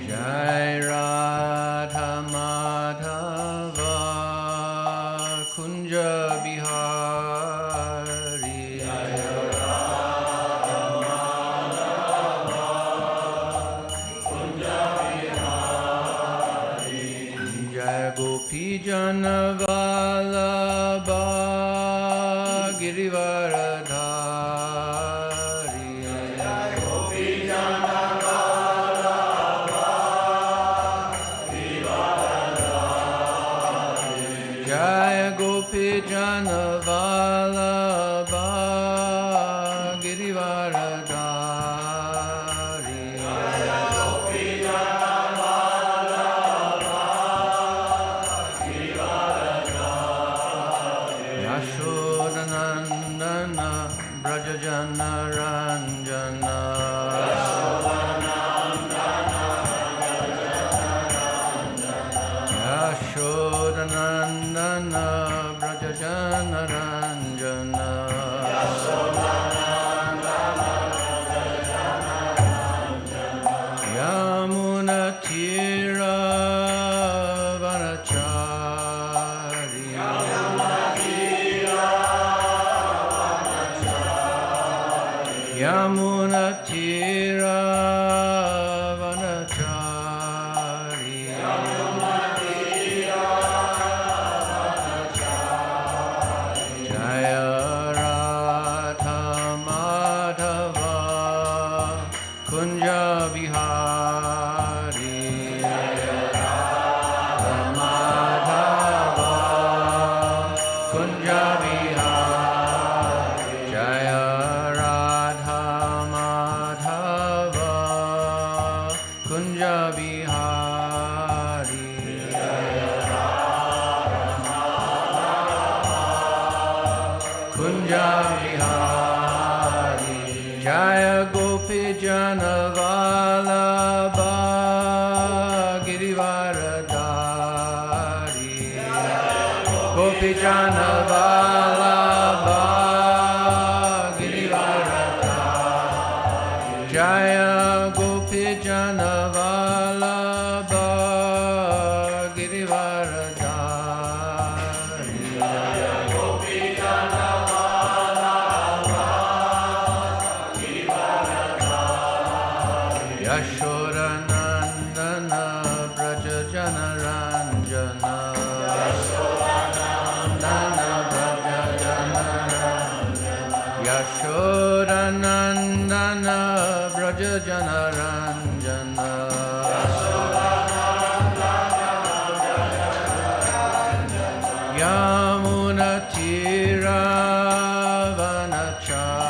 Jaya Radha Madhava Kunja Bihari Jaya Jai Gopi Jana Vallabha Girivaradhari Jai Gopi Jana Vallabha Girivaradhari Jai Gopi Jana Vallabha Girivaradhari Jai Gopi Jana Yashodanandana Brajajana Ranjana Yashodanandana Brajajana Ranjana Yamuna Tira Vanachari Yamuna Tira Vanachari Jaya Radha Madhava Bihari Madhava Kunja Bihari Jaya Radha Madhava Kunja Bihari Kunja Bihari Jaya Gopi Janavalabha Girivaradari Gopi Janavalabha Girivaradari Jaya Gopi Janavalabha Girivaradari Jaya Gopi Yashoda Nandana Braja Janaranjana Yashoda Nandana Braja Janaranjana Yamuna Tira Vanachari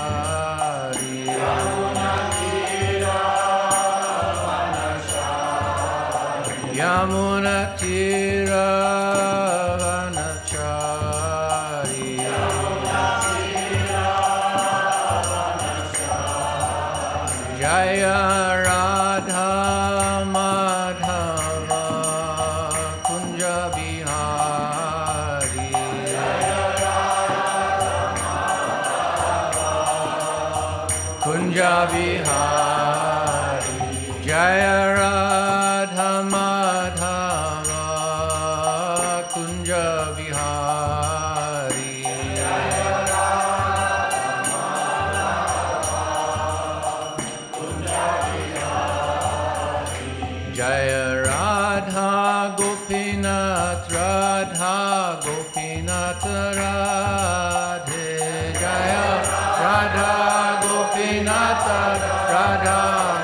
Yamuna Tira Vanachari Jaya Radha Madhava Kunja Bihari Kunja Bihari Jaya Radha Madhava Kunja Bihari Jaya Radha Gopinath Radha Gopinath Radhe Jaya Radha Gopinath Radha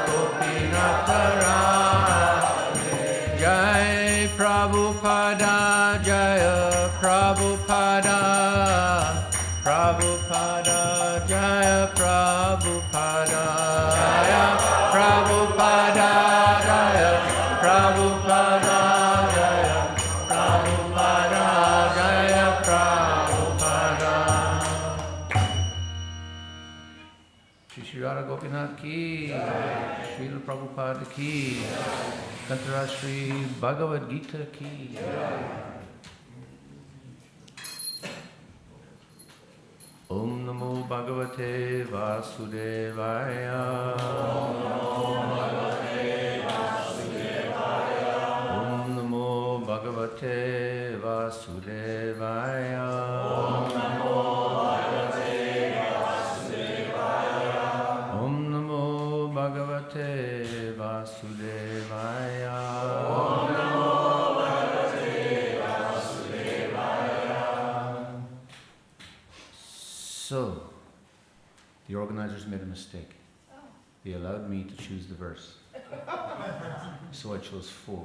Gopinath Radhe Jai Prabhupada Jaya Prabhupada Prabhupada Jaya Prabhupada Jaya Prabhupada Jaya Prabhupada Jaya Prabhupada Jaya Prabhupada Shri Radha Gopinath ki Srila Prabhupada ki Kantara Shri Bhagavad Gita ki Om Namo Bhagavate Vasudevaya Om Namo Bhagavate Vasudevaya Om Namo Bhagavate Vasudevaya So, the organizers made a mistake. They allowed me to choose the verse. So I chose 4.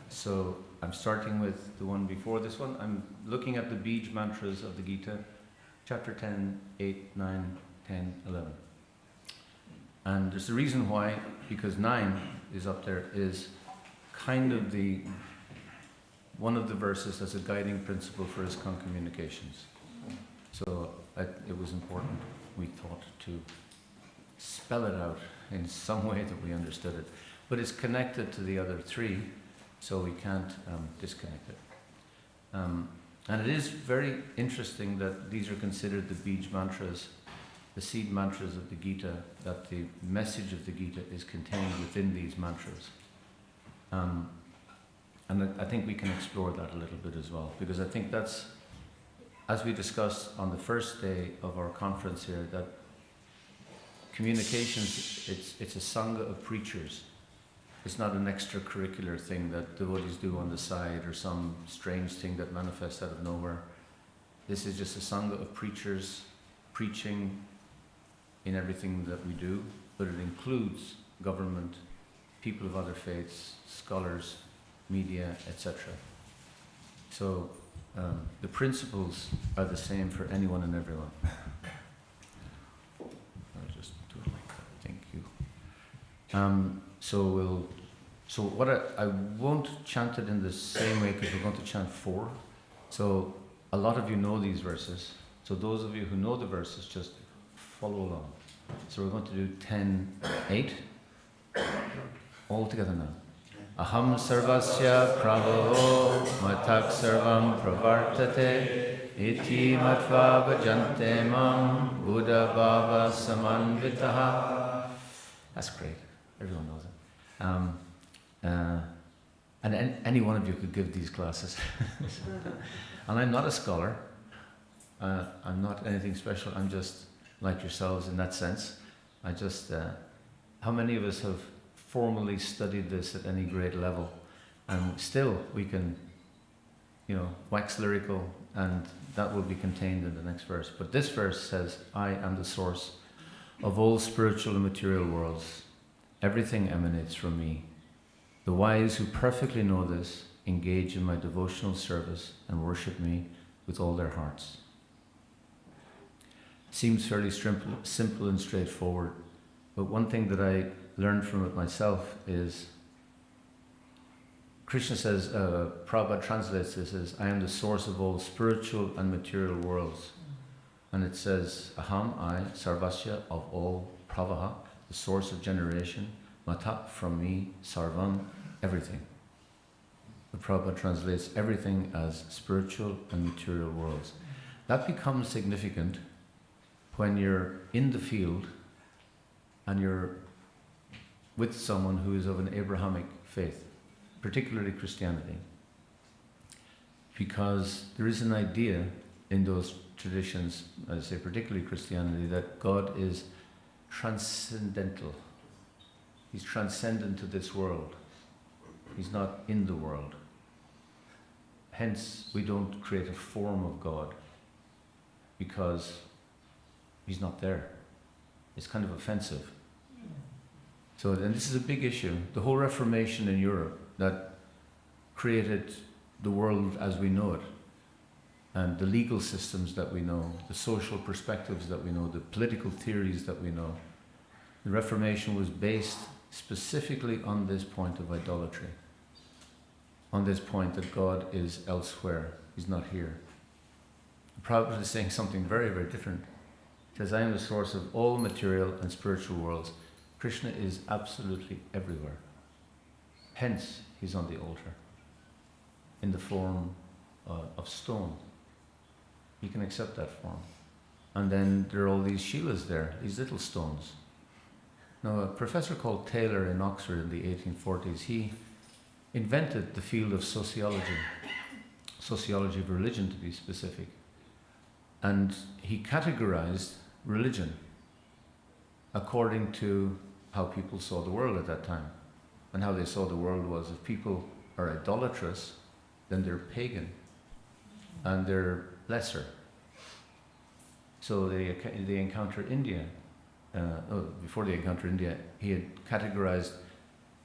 So I'm starting with the one before this one. I'm looking at the Bij mantras of the Gita, chapter 10, 8, 9, 10, 11. And there's a reason why, because 9 is up there, is kind of one of the verses as a guiding principle for ISKCON communications. So it was important, we thought, to spell it out in some way that we understood it. But it's connected to the other 3, so we can't disconnect it. And it is very interesting that these are considered the Bij mantras, the seed mantras of the Gita, that the message of the Gita is contained within these mantras. And I think we can explore that a little bit as well, because I think that's, as we discussed on the first day of our conference here, that communications, it's a sangha of preachers. It's not an extracurricular thing that devotees do on the side or some strange thing that manifests out of nowhere. This is just a sangha of preachers preaching in everything that we do, but it includes government, people of other faiths, scholars, media, etc. So the principles are the same for anyone and everyone. I'll just do it like that. Thank you. So what I won't chant it in the same way because we're going to chant 4. So a lot of you know these verses. So those of you who know the verses, just follow along. So we're going to do 10:8. All together now. Aham sarvasya prabhavo matak sarvam pravartate iti matva bhajante mam buddha bhava samanvitaha. That's great. Everyone knows it. And any one of you could give these classes. And I'm not a scholar. I'm not anything special. I'm just like yourselves in that sense. I just, how many of us have formally studied this at any grade level? And still we can, wax lyrical, and that will be contained in the next verse. But this verse says, I am the source of all spiritual and material worlds. Everything emanates from me. The wise who perfectly know this engage in my devotional service and worship me with all their hearts. Seems fairly simple and straightforward, but one thing that I learned from it myself is Krishna says, Prabhupada translates this as, I am the source of all spiritual and material worlds. And it says, Aham, I, Sarvasya, of all, Pravaha, the source of generation, Mata, from me, Sarvam, everything. The Prabhupada translates everything as spiritual and material worlds. That becomes significant when you're in the field and you're with someone who is of an Abrahamic faith, particularly Christianity. Because there is an idea in those traditions, I say particularly Christianity, that God is transcendental. He's transcendent to this world. He's not in the world. Hence, we don't create a form of God because He's not there. It's kind of offensive. So, and this is a big issue. The whole Reformation in Europe that created the world as we know it, and the legal systems that we know, the social perspectives that we know, the political theories that we know, the Reformation was based specifically on this point of idolatry, on this point that God is elsewhere, He's not here. The Prabhupada is saying something very, very different. He says, I am the source of all material and spiritual worlds. Krishna is absolutely everywhere. Hence, He's on the altar, in the form of stone. You can accept that form. And then there are all these Shilas there, these little stones. Now, a professor called Taylor in Oxford in the 1840s, he invented the field of sociology of religion to be specific. And he categorized religion according to how people saw the world at that time. And how they saw the world was, if people are idolatrous, then they're pagan and they're lesser. So they encounter India. Before they encounter India, he had categorized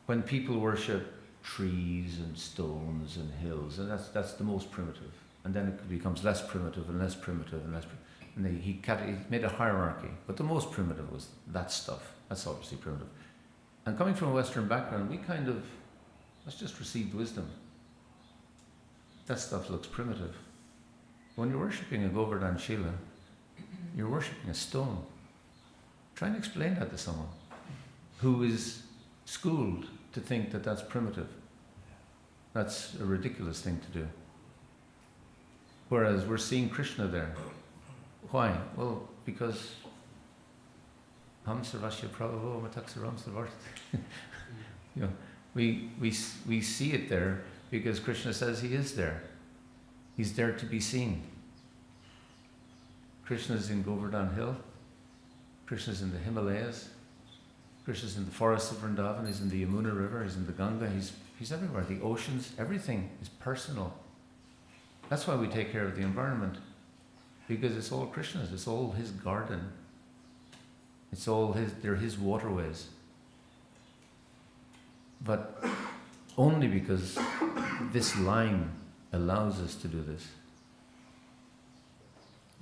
when people worship trees and stones and hills, and that's the most primitive. And then it becomes less primitive and less primitive and less primitive. And he made a hierarchy, but the most primitive was that stuff. That's obviously primitive. And coming from a Western background, let's just receive wisdom. That stuff looks primitive. When you're worshipping a Govardhan Shila, you're worshipping a stone. Try and explain that to someone who is schooled to think that that's primitive. That's a ridiculous thing to do. Whereas we're seeing Krishna there. Why? Well, because Ham Sarvasya Prabhavo Mataksaram Sarvart. We see it there because Krishna says He is there. He's there to be seen. Krishna's in Govardhan Hill. Krishna's in the Himalayas. Krishna's in the forests of Vrindavan. He's in the Yamuna River. He's in the Ganga. He's everywhere. The oceans, everything is personal. That's why we take care of the environment, because it's all Krishna's. It's all His garden. It's all they're his waterways. But only because this line allows us to do this.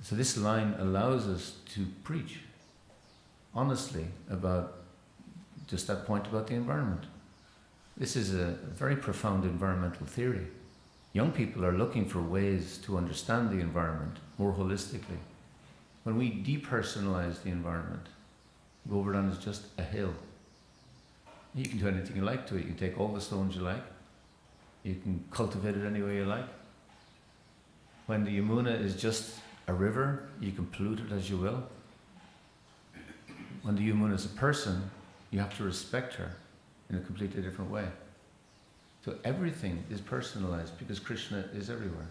So this line allows us to preach honestly about just that point about the environment. This is a very profound environmental theory. Young people are looking for ways to understand the environment more holistically. When we depersonalize the environment, Govardhan is just a hill. You can do anything you like to it. You can take all the stones you like. You can cultivate it any way you like. When the Yamuna is just a river, you can pollute it as you will. When the Yamuna is a person, you have to respect her in a completely different way. So everything is personalized because Krishna is everywhere.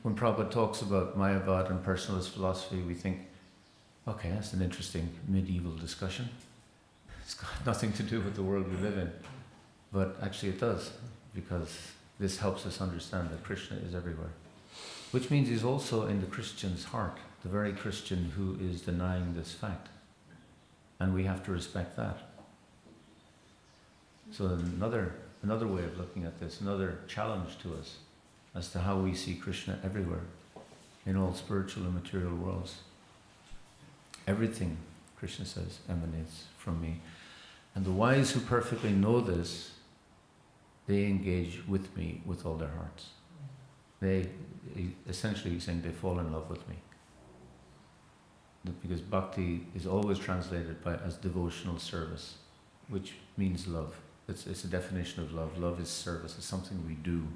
When Prabhupada talks about Mayavad and personalist philosophy, we think, okay, that's an interesting medieval discussion. It's got nothing to do with the world we live in. But actually it does, because this helps us understand that Krishna is everywhere. Which means he's also in the Christian's heart, the very Christian who is denying this fact. And we have to respect that. So another way of looking at this, another challenge to us as to how we see Krishna everywhere, in all spiritual and material worlds. Everything, Krishna says, emanates from me. And the wise who perfectly know this, they engage with me with all their hearts. They, essentially he's saying, they fall in love with me. Because bhakti is always translated as devotional service, which means love. It's a definition of love. Love is service. It's something we do.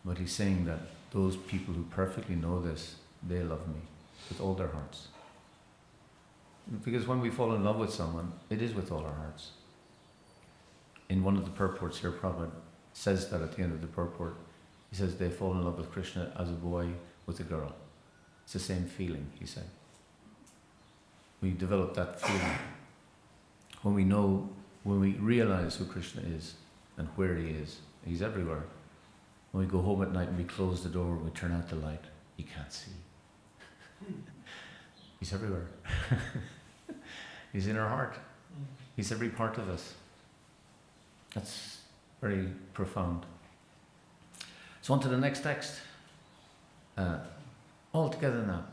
But he's saying that those people who perfectly know this, they love me with all their hearts. Because when we fall in love with someone, it is with all our hearts. In one of the purports here, Prabhupada says that at the end of the purport. He says they fall in love with Krishna as a boy with a girl. It's the same feeling, he said. We develop that feeling when we realize who Krishna is and where he is. He's everywhere. When we go home at night and we close the door and we turn out the light, you can't see. He's everywhere. He's in our heart. He's every part of us. That's very profound. So on to the next text. All together now.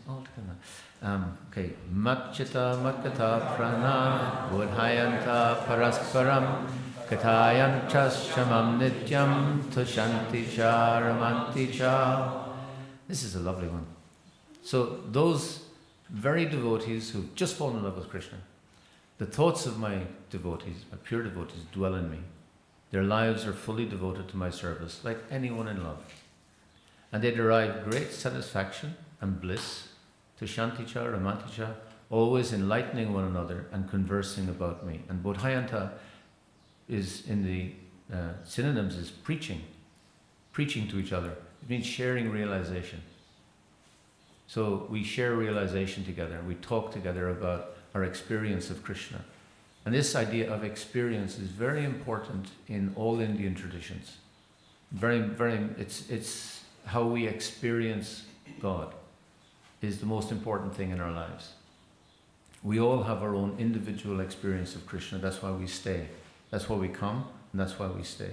All together now. Okay. Matchita matkata prana bodhayanta parasparam katayancha shamam nityam tushanti cha ramanti cha. This is a lovely one. So those very devotees who've just fallen in love with Krishna, the thoughts of my devotees, my pure devotees, dwell in me. Their lives are fully devoted to my service, like anyone in love. And they derive great satisfaction and bliss to Shanticha, Ramanticha, always enlightening one another and conversing about me. And Bodhayanta is in the synonyms is preaching to each other. It means sharing realization. So we share realization together. We talk together about our experience of Krishna. And this idea of experience is very important in all Indian traditions. It's how we experience God is the most important thing in our lives. We all have our own individual experience of Krishna. That's why we stay. That's why we come, and that's why we stay.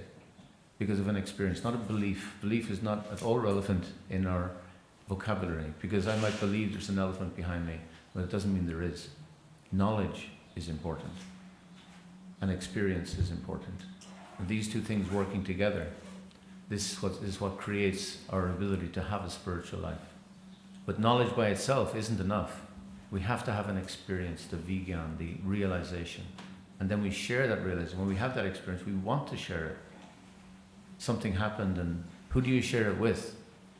Because of an experience, not a belief. Belief is not at all relevant in our vocabulary, because I might believe there's an elephant behind me, but it doesn't mean there is. Knowledge is important, and experience is important. And these two things working together, this is what creates our ability to have a spiritual life. But knowledge by itself isn't enough. We have to have an experience, the vigyan, the realization. And then we share that realization. When we have that experience, we want to share it. Something happened, and who do you share it with?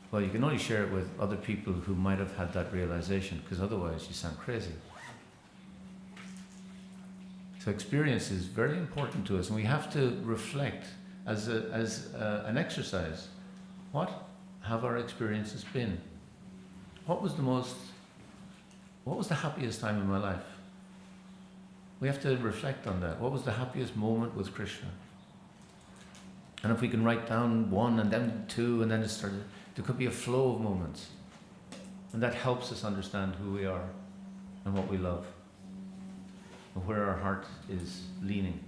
Well, you can only share it with other people who might have had that realization, because otherwise you sound crazy. So experience is very important to us, and we have to reflect as an exercise. What have our experiences been? What was the happiest time in my life? We have to reflect on that. What was the happiest moment with Krishna? And if we can write down one and then two and then it started, there could be a flow of moments. And that helps us understand who we are and what we love, and where our heart is leaning.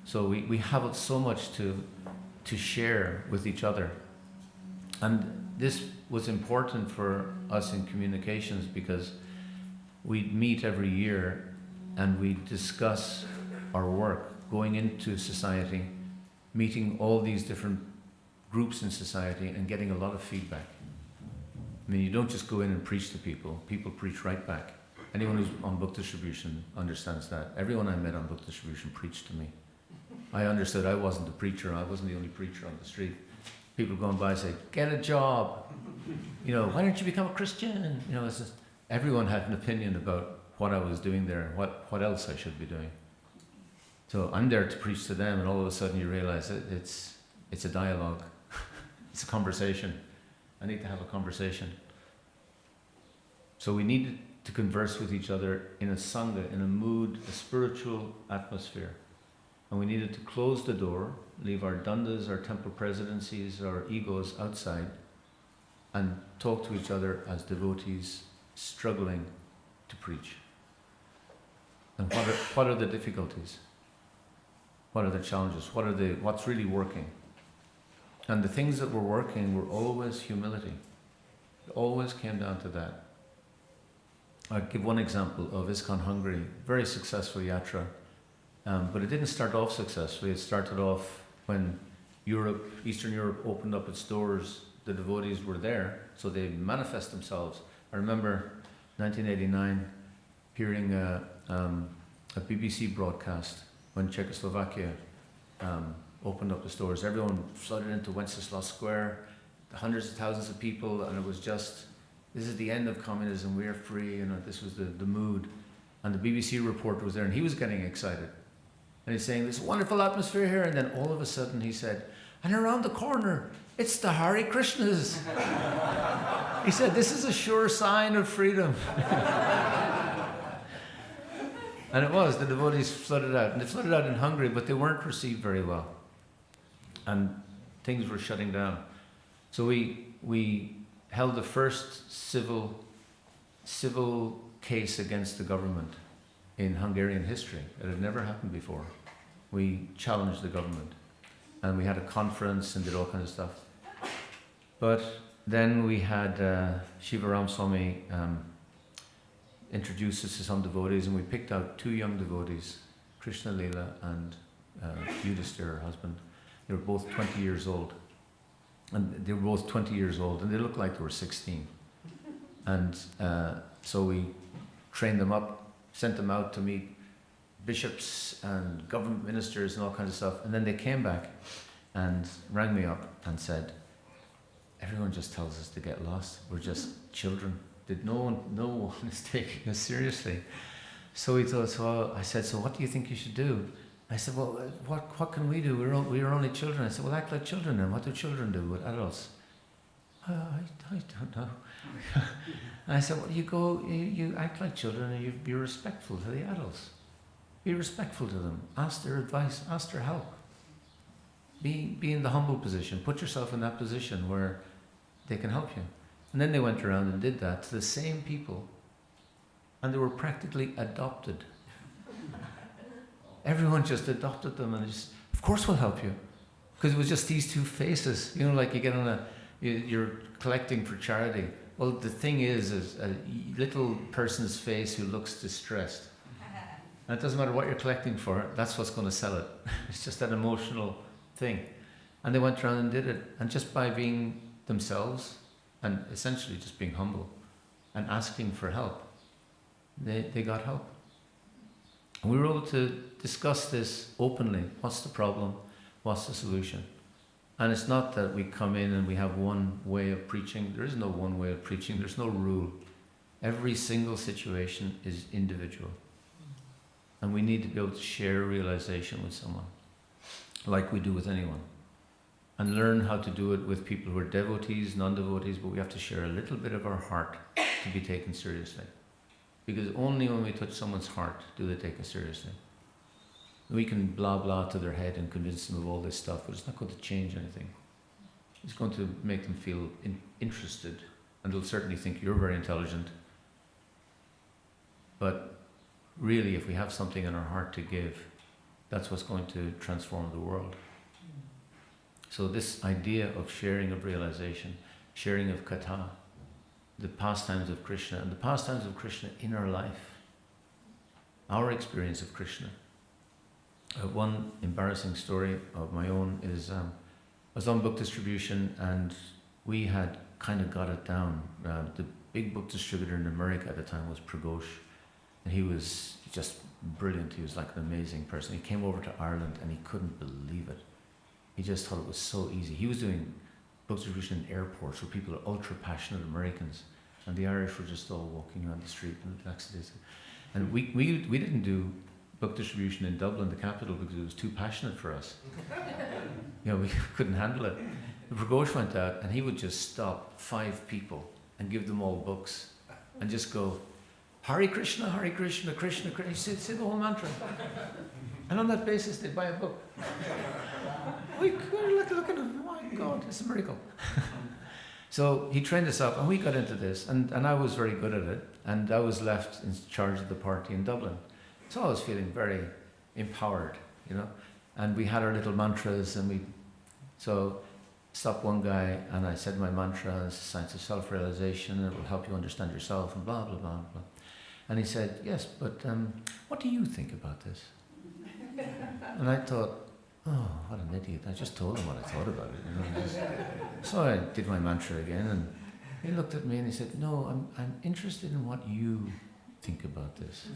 So we have so much to share with each other. And this was important for us in communications because we meet every year and we discuss our work, going into society, meeting all these different groups in society and getting a lot of feedback. I mean, you don't just go in and preach to people, people preach right back. Anyone who's on book distribution understands that. Everyone I met on book distribution preached to me. I understood I wasn't the preacher, I wasn't the only preacher on the street. People going by say, get a job. You know, why don't you become a Christian? You know, it's just, everyone had an opinion about what I was doing there, what else I should be doing. So I'm there to preach to them, and all of a sudden you realize it's a dialogue. It's a conversation. I need to have a conversation. So we needed to converse with each other in a sangha, in a mood, a spiritual atmosphere. And we needed to close the door, leave our dandas, our temple presidencies, our egos outside, and talk to each other as devotees struggling to preach. And what are the difficulties? What are the challenges? What's really working? And the things that were working were always humility. It always came down to that. I'll give one example of ISKCON Hungary, very successful yatra. But it didn't start off successfully. It started off when Eastern Europe opened up its doors. The devotees were there, so they manifest themselves. I remember 1989 hearing a BBC broadcast when Czechoslovakia opened up its doors. Everyone flooded into Wenceslas Square, hundreds of thousands of people, and it was just, this is the end of communism, we're free, you know, this was the mood. And the BBC reporter was there, and he was getting excited. And he's saying, this wonderful atmosphere here, and then all of a sudden he said, and around the corner, it's the Hare Krishnas. He said, this is a sure sign of freedom. And it was, the devotees flooded out. And they flooded out in Hungary, but they weren't received very well. And things were shutting down. So we held the first civil case against the government in Hungarian history. It had never happened before. We challenged the government. And we had a conference and did all kinds of stuff. But then we had Shivaram Swami introduce us to some devotees, and we picked out 2 young devotees, Krishna Leela and Yudhishthira, her husband. They were both 20 years old. And they were both 20 years old, and they looked like they were 16. And so we trained them up, sent them out to meet bishops and government ministers and all kinds of stuff. And then they came back and rang me up and said, everyone just tells us to get lost. We're just children. No one is taking us seriously. So I said, so what do you think you should do? I said, well, what can we do? We're only children. I said, well, act like children then. What do children do with adults? I don't know. And I said, well, you act like children and you be respectful to the adults. Be respectful to them. Ask their advice. Ask their help. Be in the humble position. Put yourself in that position where they can help you. And then they went around and did that to the same people. And they were practically adopted. Everyone just adopted them and just, of course we'll help you. Because it was just these 2 faces. You know, like you get on you're collecting for charity. Well, the thing is a little person's face who looks distressed. And it doesn't matter what you're collecting for, that's what's going to sell it. It's just that emotional thing. And they went around and did it. And just by being themselves and essentially just being humble and asking for help, they got help. And we were able to discuss this openly. What's the problem? What's the solution? And it's not that we come in and we have one way of preaching. There is no one way of preaching. There's no rule. Every single situation is individual. And we need to be able to share realization with someone, like we do with anyone. And learn how to do it with people who are devotees, non-devotees, but we have to share a little bit of our heart to be taken seriously. Because only when we touch someone's heart do they take us seriously. We can blah blah to their head and convince them of all this stuff, but it's not going to change anything. It's going to make them feel interested, and they'll certainly think you're very intelligent, But really, if we have something in our heart to give, that's what's going to transform the world. So this idea of sharing of realization, sharing of katha, the pastimes of Krishna, and the pastimes of Krishna in our life, our experience of Krishna. One embarrassing story of my own is I was on book distribution, and we had kind of got it down. The big book distributor in America at the time was Pragosh, and he was just brilliant. He was like an amazing person. He came over to Ireland and he couldn't believe it. He just thought it was so easy. He was doing book distribution in airports where people are ultra passionate Americans, and the Irish were just all walking around the street and the taxis. And we didn't do book distribution in Dublin, the capital, because it was too passionate for us. We couldn't handle it. Pragosh went out and he would just stop 5 people and give them all books and just go, Hare Krsna, Krishna Krishna. He said, say the whole mantra. And on that basis, they'd buy a book. We look at him, oh my God, it's a miracle. So he trained us up, and we got into this, and I was very good at it, and I was left in charge of the party in Dublin. So I was feeling very empowered, and we had our little mantras, and so stopped one guy, and I said my mantra, it's the science of self-realization, and it will help you understand yourself, and blah, blah, blah, blah. And he said, yes, but what do you think about this? And I thought, oh, what an idiot. I just told him what I thought about it. So I did my mantra again, and he looked at me and he said, no, I'm interested in what you think about this.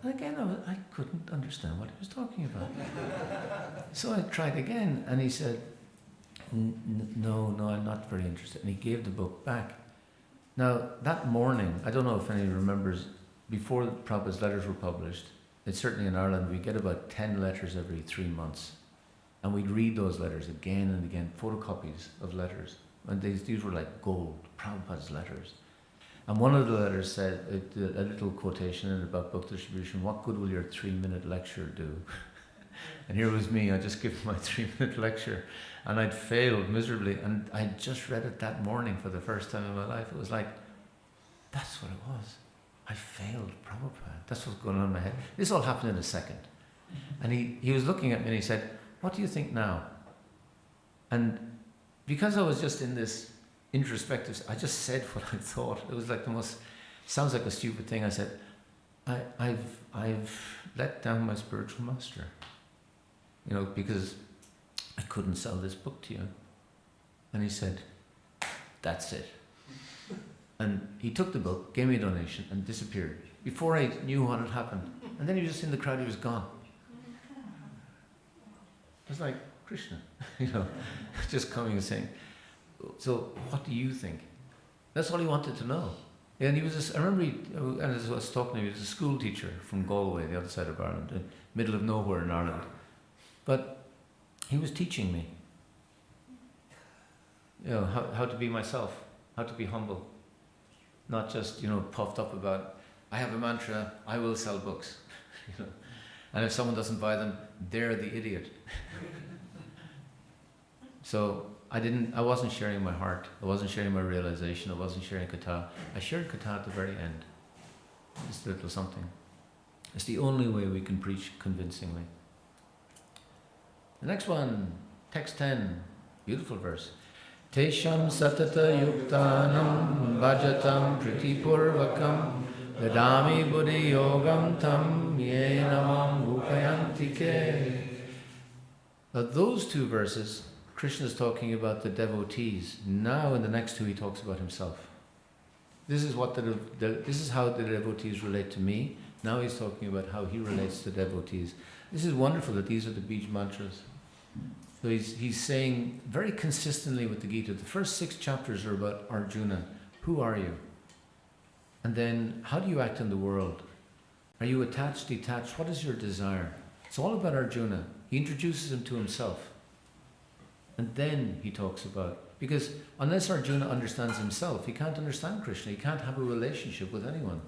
And again, I couldn't understand what he was talking about. So I tried again, and he said, no, I'm not very interested. And he gave the book back. Now, that morning, I don't know if anyone remembers, before Prabhupada's letters were published, it's certainly in Ireland, we get about 10 letters every 3 months. And we'd read those letters again and again, photocopies of letters. And these were like gold, Prabhupada's letters. And one of the letters said, a little quotation in it about book distribution, what good will your 3-minute lecture do? And here was me, I just given my 3-minute lecture, and I'd failed miserably, and I just read it that morning for the first time in my life. It was like, that's what it was. I failed Prabhupada. That's what's going on in my head. This all happened in a second. And he was looking at me and he said, what do you think now? And because I was just in this introspective, I just said what I thought. It was like sounds like a stupid thing. I said, I've let down my spiritual master. Because I couldn't sell this book to you. And he said, that's it. And he took the book, gave me a donation, and disappeared before I knew what had happened. And then he was just in the crowd, he was gone. It was like Krishna, just coming and saying, so what do you think? That's all he wanted to know. And he was, I remember, and as I was talking to him, he was a school teacher from Galway, the other side of Ireland, the middle of nowhere in Ireland. But he was teaching me, how to be myself, how to be humble. Not just, puffed up about, I have a mantra, I will sell books. And if someone doesn't buy them, they're the idiot. So I wasn't sharing my heart, I wasn't sharing my realization, I wasn't sharing katha. I shared katha at the very end. Just a little something. It's the only way we can preach convincingly. The next one, text 10, beautiful verse. Tesham satata yuktanam bhajatam pritipurvakam dadami buddhi yogam tam yenamam upayantike. Now those 2 verses, Krishna is talking about the devotees. Now in the next 2 he talks about himself. This is how the devotees relate to me. Now he's talking about how he relates to devotees. This is wonderful that these are the Bij mantras. So he's saying very consistently with the Gita, the first 6 chapters are about Arjuna. Who are you? And then, how do you act in the world? Are you attached, detached? What is your desire? It's all about Arjuna. He introduces him to himself. And then he talks about, because unless Arjuna understands himself, he can't understand Krishna. He can't have a relationship with anyone.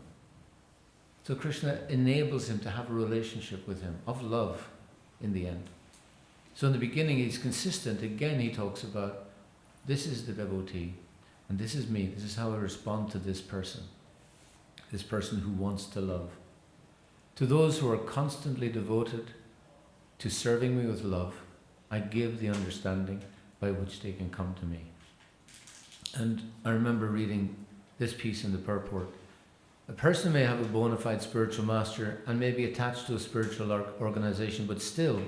So Krishna enables him to have a relationship with him, of love, in the end. So in the beginning he's consistent. Again he talks about, this is the devotee, and this is me. This is how I respond to this person. this person who wants to love. To those who are constantly devoted to serving me with love, I give the understanding by which they can come to me. And I remember reading this piece in the purport. A person may have a bona fide spiritual master and may be attached to a spiritual organization, but still,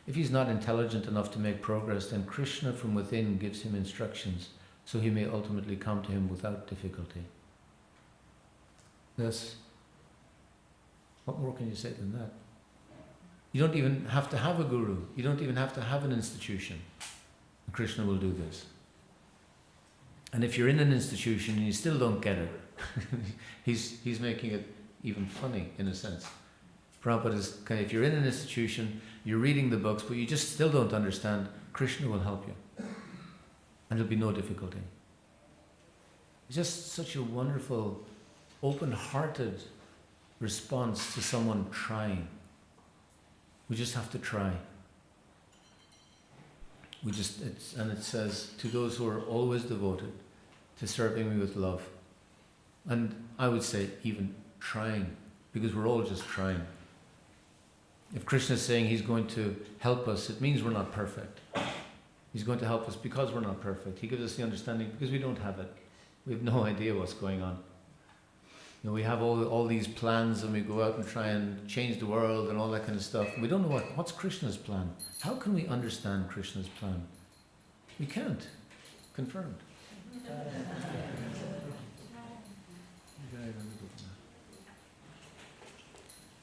if he's not intelligent enough to make progress, then Krishna from within gives him instructions so he may ultimately come to him without difficulty. Thus, what more can you say than that? You don't even have to have a guru. You don't even have to have an institution. Krishna will do this. And if you're in an institution and you still don't get it, he's making it even funny in a sense. Prabhupada is, if you're in an institution, you're reading the books, but you just still don't understand, Krishna will help you. And there'll be no difficulty. It's just such a wonderful, open-hearted response to someone trying. We just have to try. And it says, to those who are always devoted to serving me with love. And I would say even trying, because we're all just trying. If Krishna is saying he's going to help us, it means we're not perfect. He's going to help us because we're not perfect. He gives us the understanding because we don't have it. We have no idea what's going on. You know, we have all these plans and we go out and try and change the world and all that kind of stuff. We don't know what's Krishna's plan. How can we understand Krishna's plan? We can't. Confirmed.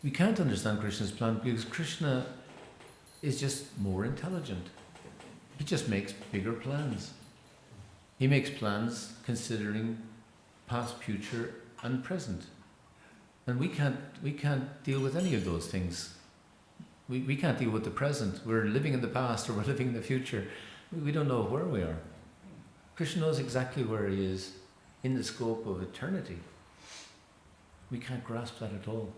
We can't understand Krishna's plan because Krishna is just more intelligent. He just makes bigger plans. He makes plans considering past, future, and present. And we can't deal with any of those things. We can't deal with the present. We're living in the past or we're living in the future. We don't know where we are. Krishna knows exactly where he is in the scope of eternity. We can't grasp that at all.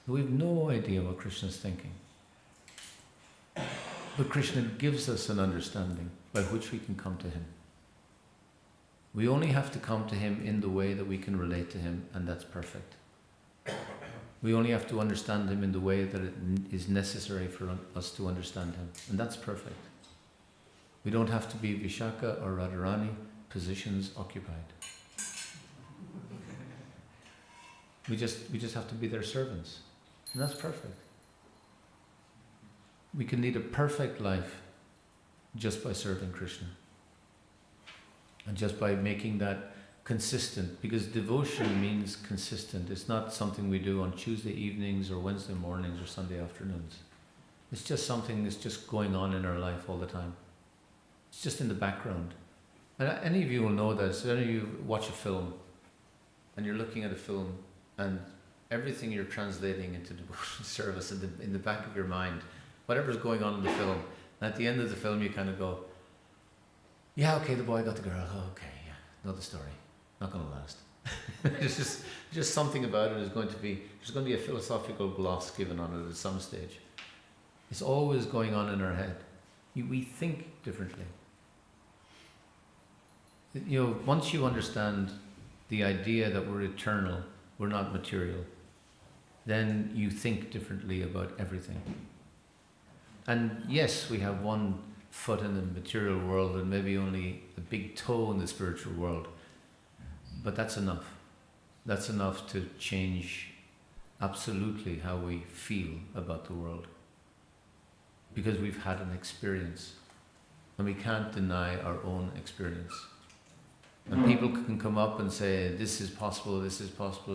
We have no idea what Krishna is thinking. But Krishna gives us an understanding by which we can come to him. We only have to come to him in the way that we can relate to him, and that's perfect. We only have to understand him in the way that it is necessary for us to understand him, and that's perfect. We don't have to be Vishaka or Radharani, positions occupied. We just have to be their servants, and that's perfect. We can lead a perfect life just by serving Krishna. And just by making that consistent, because devotion means consistent. It's not something we do on Tuesday evenings or Wednesday mornings or Sunday afternoons. It's just something that's just going on in our life all the time. It's just in the background. And any of you will know that. So any of you watch a film and you're looking at a film and everything you're translating into devotional service in the back of your mind, whatever's going on in the film, and at the end of the film you kind of go, yeah, okay, the boy got the girl. Oh, okay, yeah, know the story. Not going to last. It's just something about it is going to be, there's going to be a philosophical gloss given on it at some stage. It's always going on in our head. We think differently. You know, once you understand the idea that we're eternal, we're not material, then you think differently about everything. And yes, we have one foot in the material world and maybe only a big toe in the spiritual world. But that's enough. That's enough to change absolutely how we feel about the world. Because we've had an experience. And we can't deny our own experience. And people can come up and say, this is possible,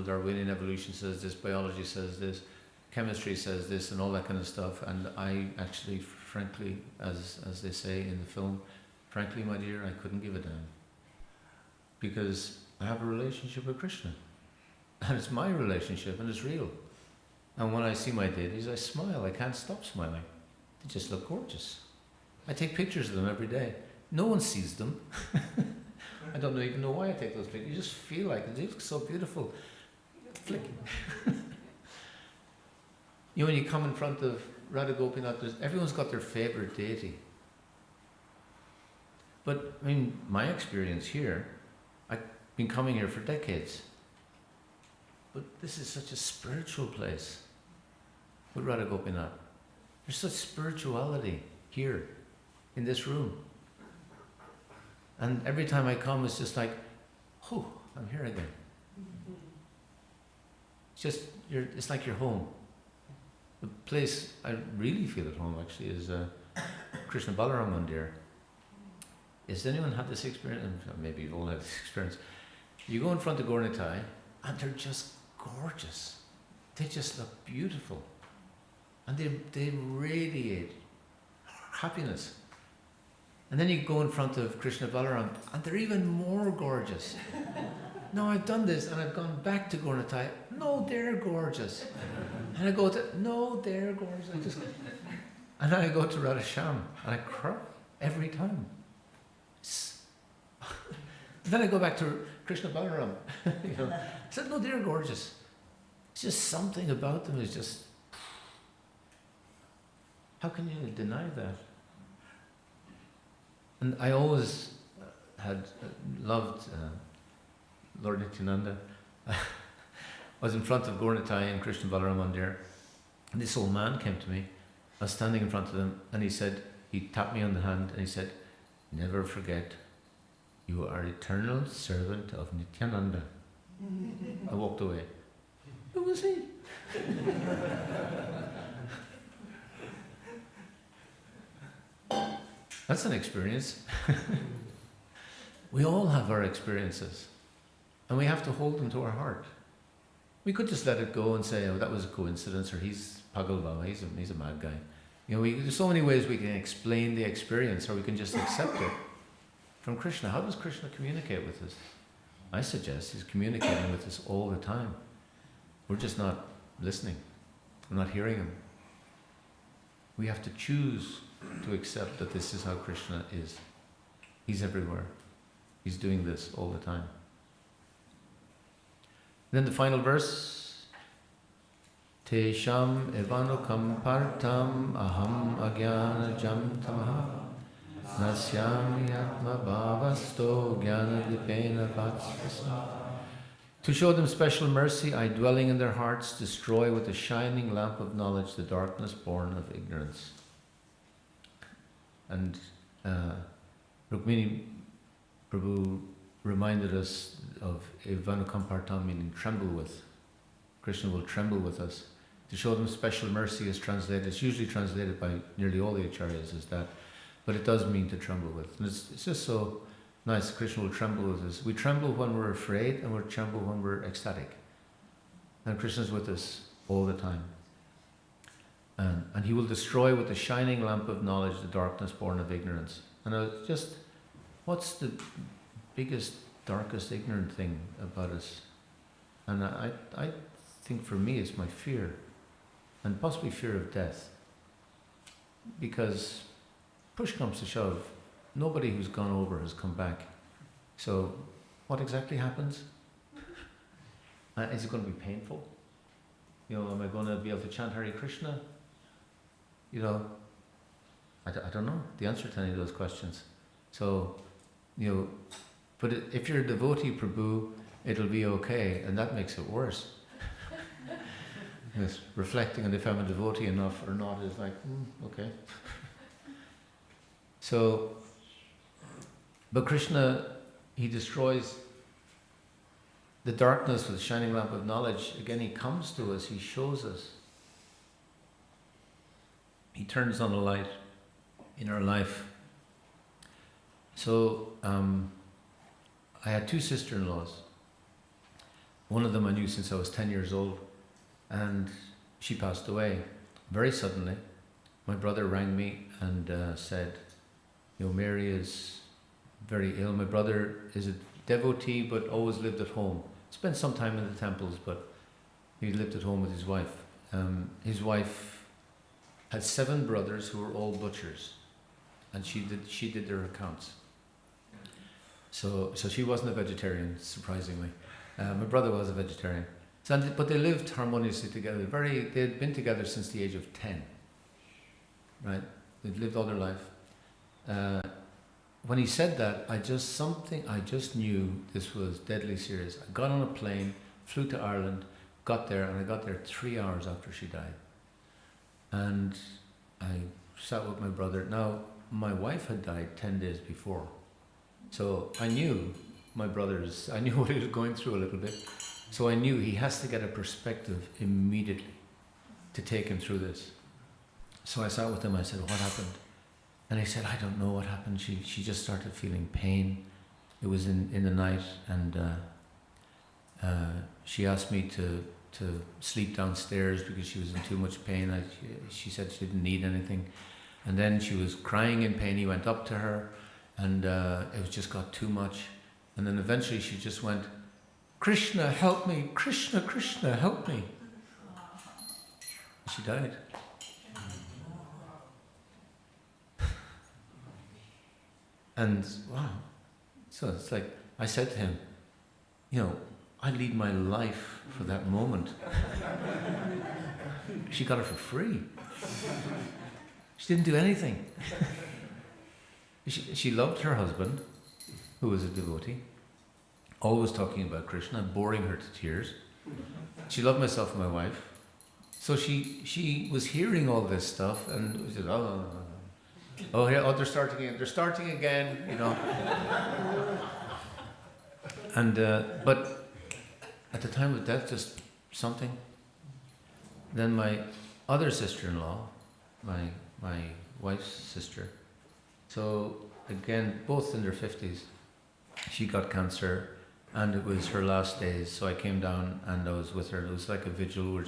Darwinian evolution says this, biology says this, chemistry says this, and all that kind of stuff. And I actually, frankly, as they say in the film, frankly, my dear, I couldn't give a damn. Because I have a relationship with Krishna. And it's my relationship, and it's real. And when I see my deities, I smile. I can't stop smiling. They just look gorgeous. I take pictures of them every day. No one sees them. I don't even know why I take those pictures. You just feel like it. They look so beautiful. Flick. You know, when you come in front of Radha Gopinath, everyone's got their favorite deity. But, I mean, my experience here, I've been coming here for decades. but this is such a spiritual place. With Radha Gopinath. There's such spirituality here, in this room. And every time I come, it's just like, oh, I'm here again. It's like you're home. The place I really feel at home actually is Krishna Balaram Mandir. Has anyone had this experience? Maybe you've all had this experience. You go in front of Gaurnitai and they're just gorgeous. They just look beautiful. And they radiate happiness. And then you go in front of Krishna Balaram and they're even more gorgeous. No, I've done this and I've gone back to Gaurnitai. No, they're gorgeous. And I go to, no, they're gorgeous. And then I go to Radhasham and I cry every time. Then I go back to Krishna Balaram. I said, no, they're gorgeous. It's just something about them is just, how can you deny that? And I always had loved Lord Nityananda. I was in front of Gaurnitai and Krishna Balaram Mandir, and this old man came to me. I was standing in front of them, and he tapped me on the hand, and he said, never forget, you are eternal servant of Nityananda. I walked away. Who was he? That's an experience. We all have our experiences, and we have to hold them to our heart. We could just let it go and say, oh, that was a coincidence, or he's Pagal Baba, he's a mad guy. There's so many ways we can explain the experience, or we can just accept it from Krishna. How does Krishna communicate with us? I suggest he's communicating with us all the time. We're just not listening. We're not hearing him. We have to choose to accept that this is how Krishna is. He's everywhere. He's doing this all the time. Then the final verse. Tesham evanukam partam aham agyana jam tamaha nasyami atma bhavasto jnana dipena vatsvasa. To show them special mercy, I, dwelling in their hearts, destroy with the shining lamp of knowledge the darkness born of ignorance. And Rukmini Prabhu reminded us of Evanukampartam, meaning tremble with. Krishna will tremble with us. To show them special mercy is translated, it's usually translated by nearly all the acharyas as that, but it does mean to tremble with. And it's just so nice. Krishna will tremble with us. We tremble when we're afraid, and we tremble when we're ecstatic. And Krishna's with us all the time. And he will destroy with the shining lamp of knowledge the darkness born of ignorance. And what's the biggest, darkest, ignorant thing about us? And I think for me it's my fear, and possibly fear of death. Because push comes to shove, nobody who's gone over has come back. So what exactly happens? Is it going to be painful? Am I going to be able to chant Hare Krishna? I don't know the answer to any of those questions. So, but if you're a devotee, Prabhu, it'll be okay, and that makes it worse. Yes, reflecting on if I'm a devotee enough or not is like, okay. So, but Krishna, he destroys the darkness with the shining lamp of knowledge. Again, he comes to us, he shows us. He turns on a light in our life. So, I had two sister-in-laws. One of them I knew since I was 10 years old, and she passed away very suddenly. My brother rang me and said, Mary is very ill. My brother is a devotee but always lived at home. Spent some time in the temples, but he lived at home with his wife. His wife had 7 brothers who were all butchers, and she did their accounts. So she wasn't a vegetarian, surprisingly. My brother was a vegetarian. But they lived harmoniously together. They had been together since the age of 10. Right? They'd lived all their life. When he said that, I just knew this was deadly serious. I got on a plane, flew to Ireland, got there, and I got there 3 hours after she died. And I sat with my brother. Now, my wife had died 10 days before. So I knew I knew what he was going through a little bit. So I knew he has to get a perspective immediately to take him through this. So I sat with him, I said, what happened? And he said, I don't know what happened. She just started feeling pain. It was in the night, and she asked me to sleep downstairs because she was in too much pain. She said she didn't need anything. And then she was crying in pain. He went up to her, and it just got too much. And then eventually she just went, Krishna, help me. Krishna, Krishna, help me. She died. And wow. So it's like, I said to him, I lead my life for that moment. She got it for free. She didn't do anything. She loved her husband, who was a devotee, always talking about Krishna, boring her to tears. She loved myself and my wife. So she was hearing all this stuff, and she said, they're starting again, And but at the time of death, just something. Then my other sister-in-law, my wife's sister, so again, both in their 50s, she got cancer, and it was her last days. So I came down and I was with her. It was like a vigil.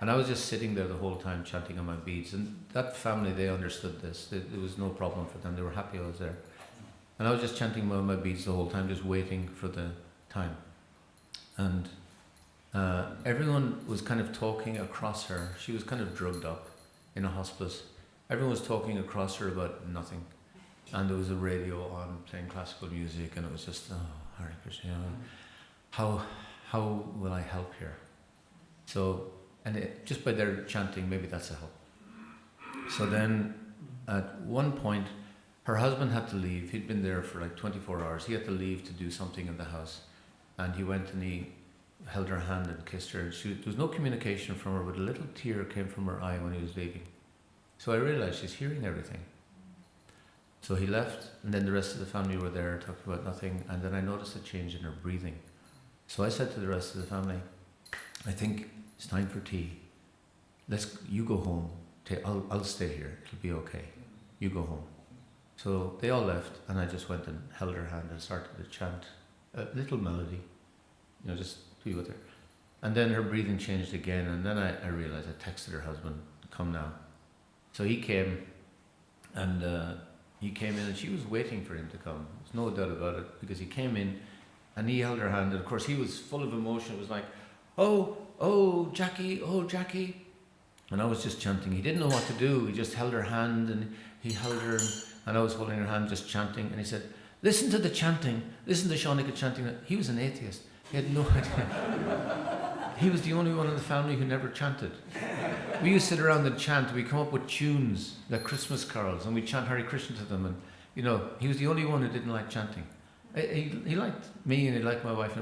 And I was just sitting there the whole time chanting on my beads. And that family, they understood this. It was no problem for them. They were happy I was there. And I was just chanting on my beads the whole time, just waiting for the time. And everyone was kind of talking across her. She was kind of drugged up in a hospice. Everyone was talking across her about nothing. And there was a radio on playing classical music, and it was just, Hare Krishna, how will I help here? So, just by their chanting, maybe that's a help. So then, at one point, her husband had to leave. He'd been there for like 24 hours. He had to leave to do something in the house. And he went and he held her hand and kissed her. There was no communication from her, but a little tear came from her eye when he was leaving. So I realized she's hearing everything. So he left, and then the rest of the family were there talking about nothing, and then I noticed a change in her breathing. So I said to the rest of the family, I think it's time for tea. You go home. I'll stay here. It'll be okay. You go home. So they all left, and I just went and held her hand and started to chant a little melody, just to be with her. And then her breathing changed again, and then I realized, I texted her husband, come now. So he came, and he came in, and she was waiting for him to come. There's no doubt about it, because he came in, and he held her hand, and of course he was full of emotion. It was like, oh, Jackie, oh, Jackie. And I was just chanting. He didn't know what to do. He just held her hand, and he held her, and I was holding her hand, just chanting. And he said, listen to the chanting. Listen to Shaunika chanting. He was an atheist. He had no idea. He was the only one in the family who never chanted. We used to sit around and chant. We come up with tunes, like Christmas carols, and we chant Hare Krishna to them. And, he was the only one who didn't like chanting. He liked me, and he liked my wife.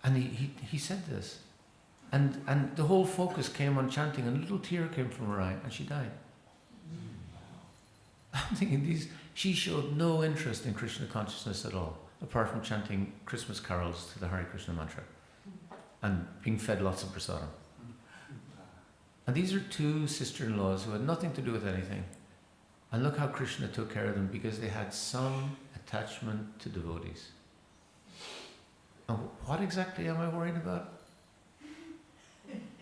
And he said this. And the whole focus came on chanting, and a little tear came from her eye, and she died. I'm thinking she showed no interest in Krishna consciousness at all, apart from chanting Christmas carols to the Hare Krishna mantra and being fed lots of prasadam. And these are two sister-in-laws who had nothing to do with anything. And look how Krishna took care of them, because they had some attachment to devotees. And what exactly am I worried about?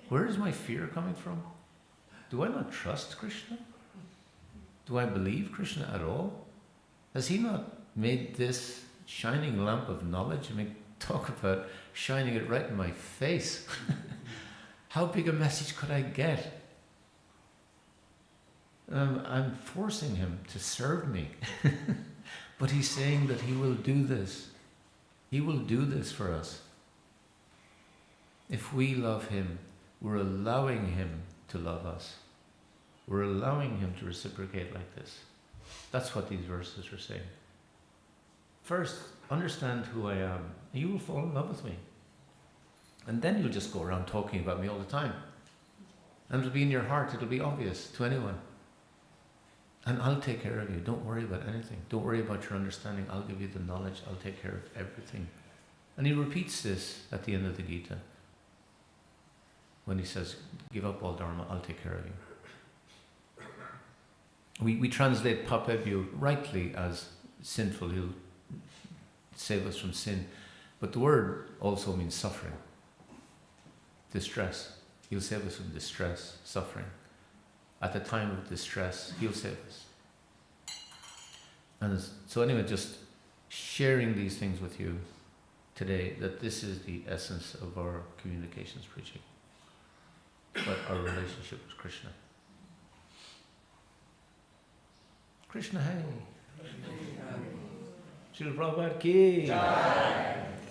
Where is my fear coming from? Do I not trust Krishna? Do I believe Krishna at all? Has he not made this shining lamp of knowledge? Talk about shining it right in my face. How big a message could I get? I'm forcing him to serve me. But he's saying that he will do this. He will do this for us. If we love him, we're allowing him to love us. We're allowing him to reciprocate like this. That's what these verses are saying. First, understand who I am, and you will fall in love with me. And then you'll just go around talking about me all the time. And it'll be in your heart, it'll be obvious to anyone. And I'll take care of you. Don't worry about anything. Don't worry about your understanding. I'll give you the knowledge. I'll take care of everything. And he repeats this at the end of the Gita. When he says, give up all dharma, I'll take care of you. We translate papebhyo rightly as sinful. He'll save us from sin. But the word also means suffering. Distress. He'll save us from distress, suffering. At the time of distress, he'll save us. And so anyway, just sharing these things with you today, that this is the essence of our communications preaching. But our relationship with Krishna. Krishna Hai. Srila Prabhupada ki.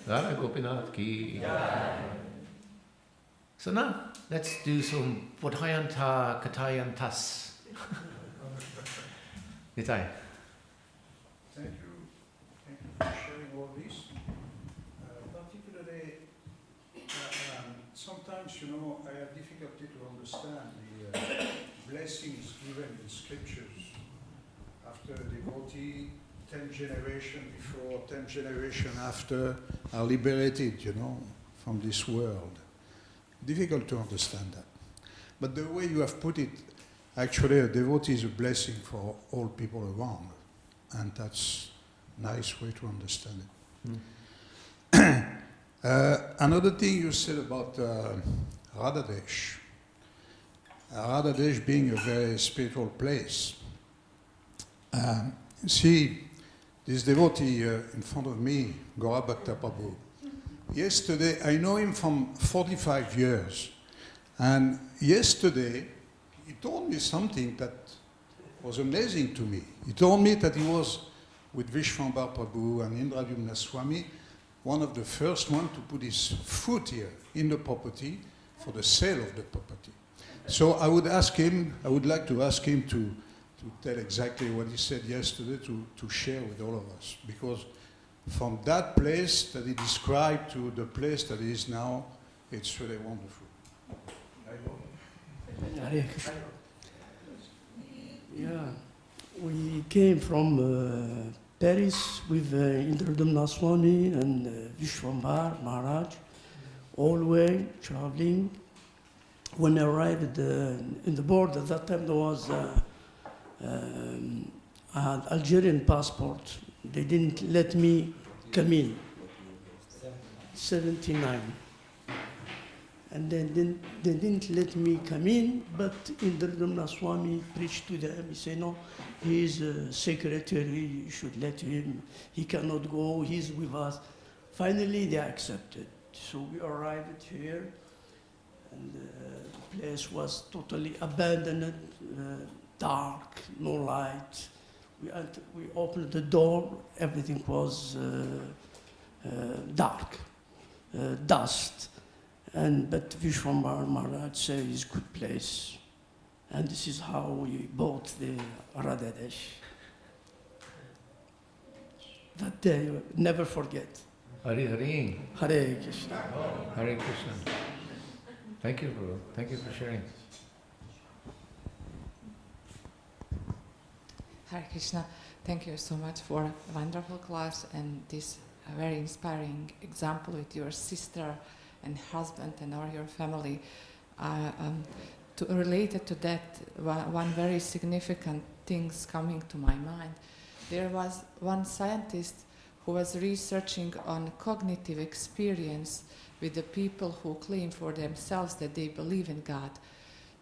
Radha Gopinath ki. So now, let's do some Bodhayanta Katayantas. Nitai. Thank you for sharing all this. Particularly, sometimes, I have difficulty to understand the blessings given in scriptures after a devotee, 10 generations before, 10 generations after, are liberated, from this world. Difficult to understand that. But the way you have put it, actually a devotee is a blessing for all people around. And that's a nice way to understand it. Another thing you said about Radhadesh. Radhadesh being a very spiritual place. See, this devotee in front of me, Gaura Bhakta Prabhu, yesterday, I know him from 45 years. And yesterday, he told me something that was amazing to me. He told me that he was with Vishwambar Prabhu and Indradyumna Swami, one of the first ones to put his foot here in the property for the sale of the property. So I would like to ask him to tell exactly what he said yesterday to share with all of us. Because from that place that he described to the place that he is now, it's really wonderful. Hare Krishna. Yeah, we came from Paris with Indradyumna Swami and Vishwambar Maharaj, all the way traveling. When I arrived in the border, at that time there was an Algerian passport. They didn't let me come in. 79. And then they didn't let me come in, but Indradyumna Swami preached to them. He said, no, he is a secretary, you should let him. He cannot go, he's with us. Finally, they accepted. So we arrived here, and the place was totally abandoned, dark, no light. We opened the door, everything was dark, dust. But Vishwambar Maharaj said it's a good place. And this is how we bought the Radhadesh. That day, never forget. Hare Hare. Hare Krishna. Hare Krishna. Thank you, Guru. Thank you for sharing. Hare Krishna. Thank you so much for a wonderful class and this very inspiring example with your sister and husband and all your family. Related to that, one very significant thing's coming to my mind. There was one scientist who was researching on cognitive experience with the people who claim for themselves that they believe in God.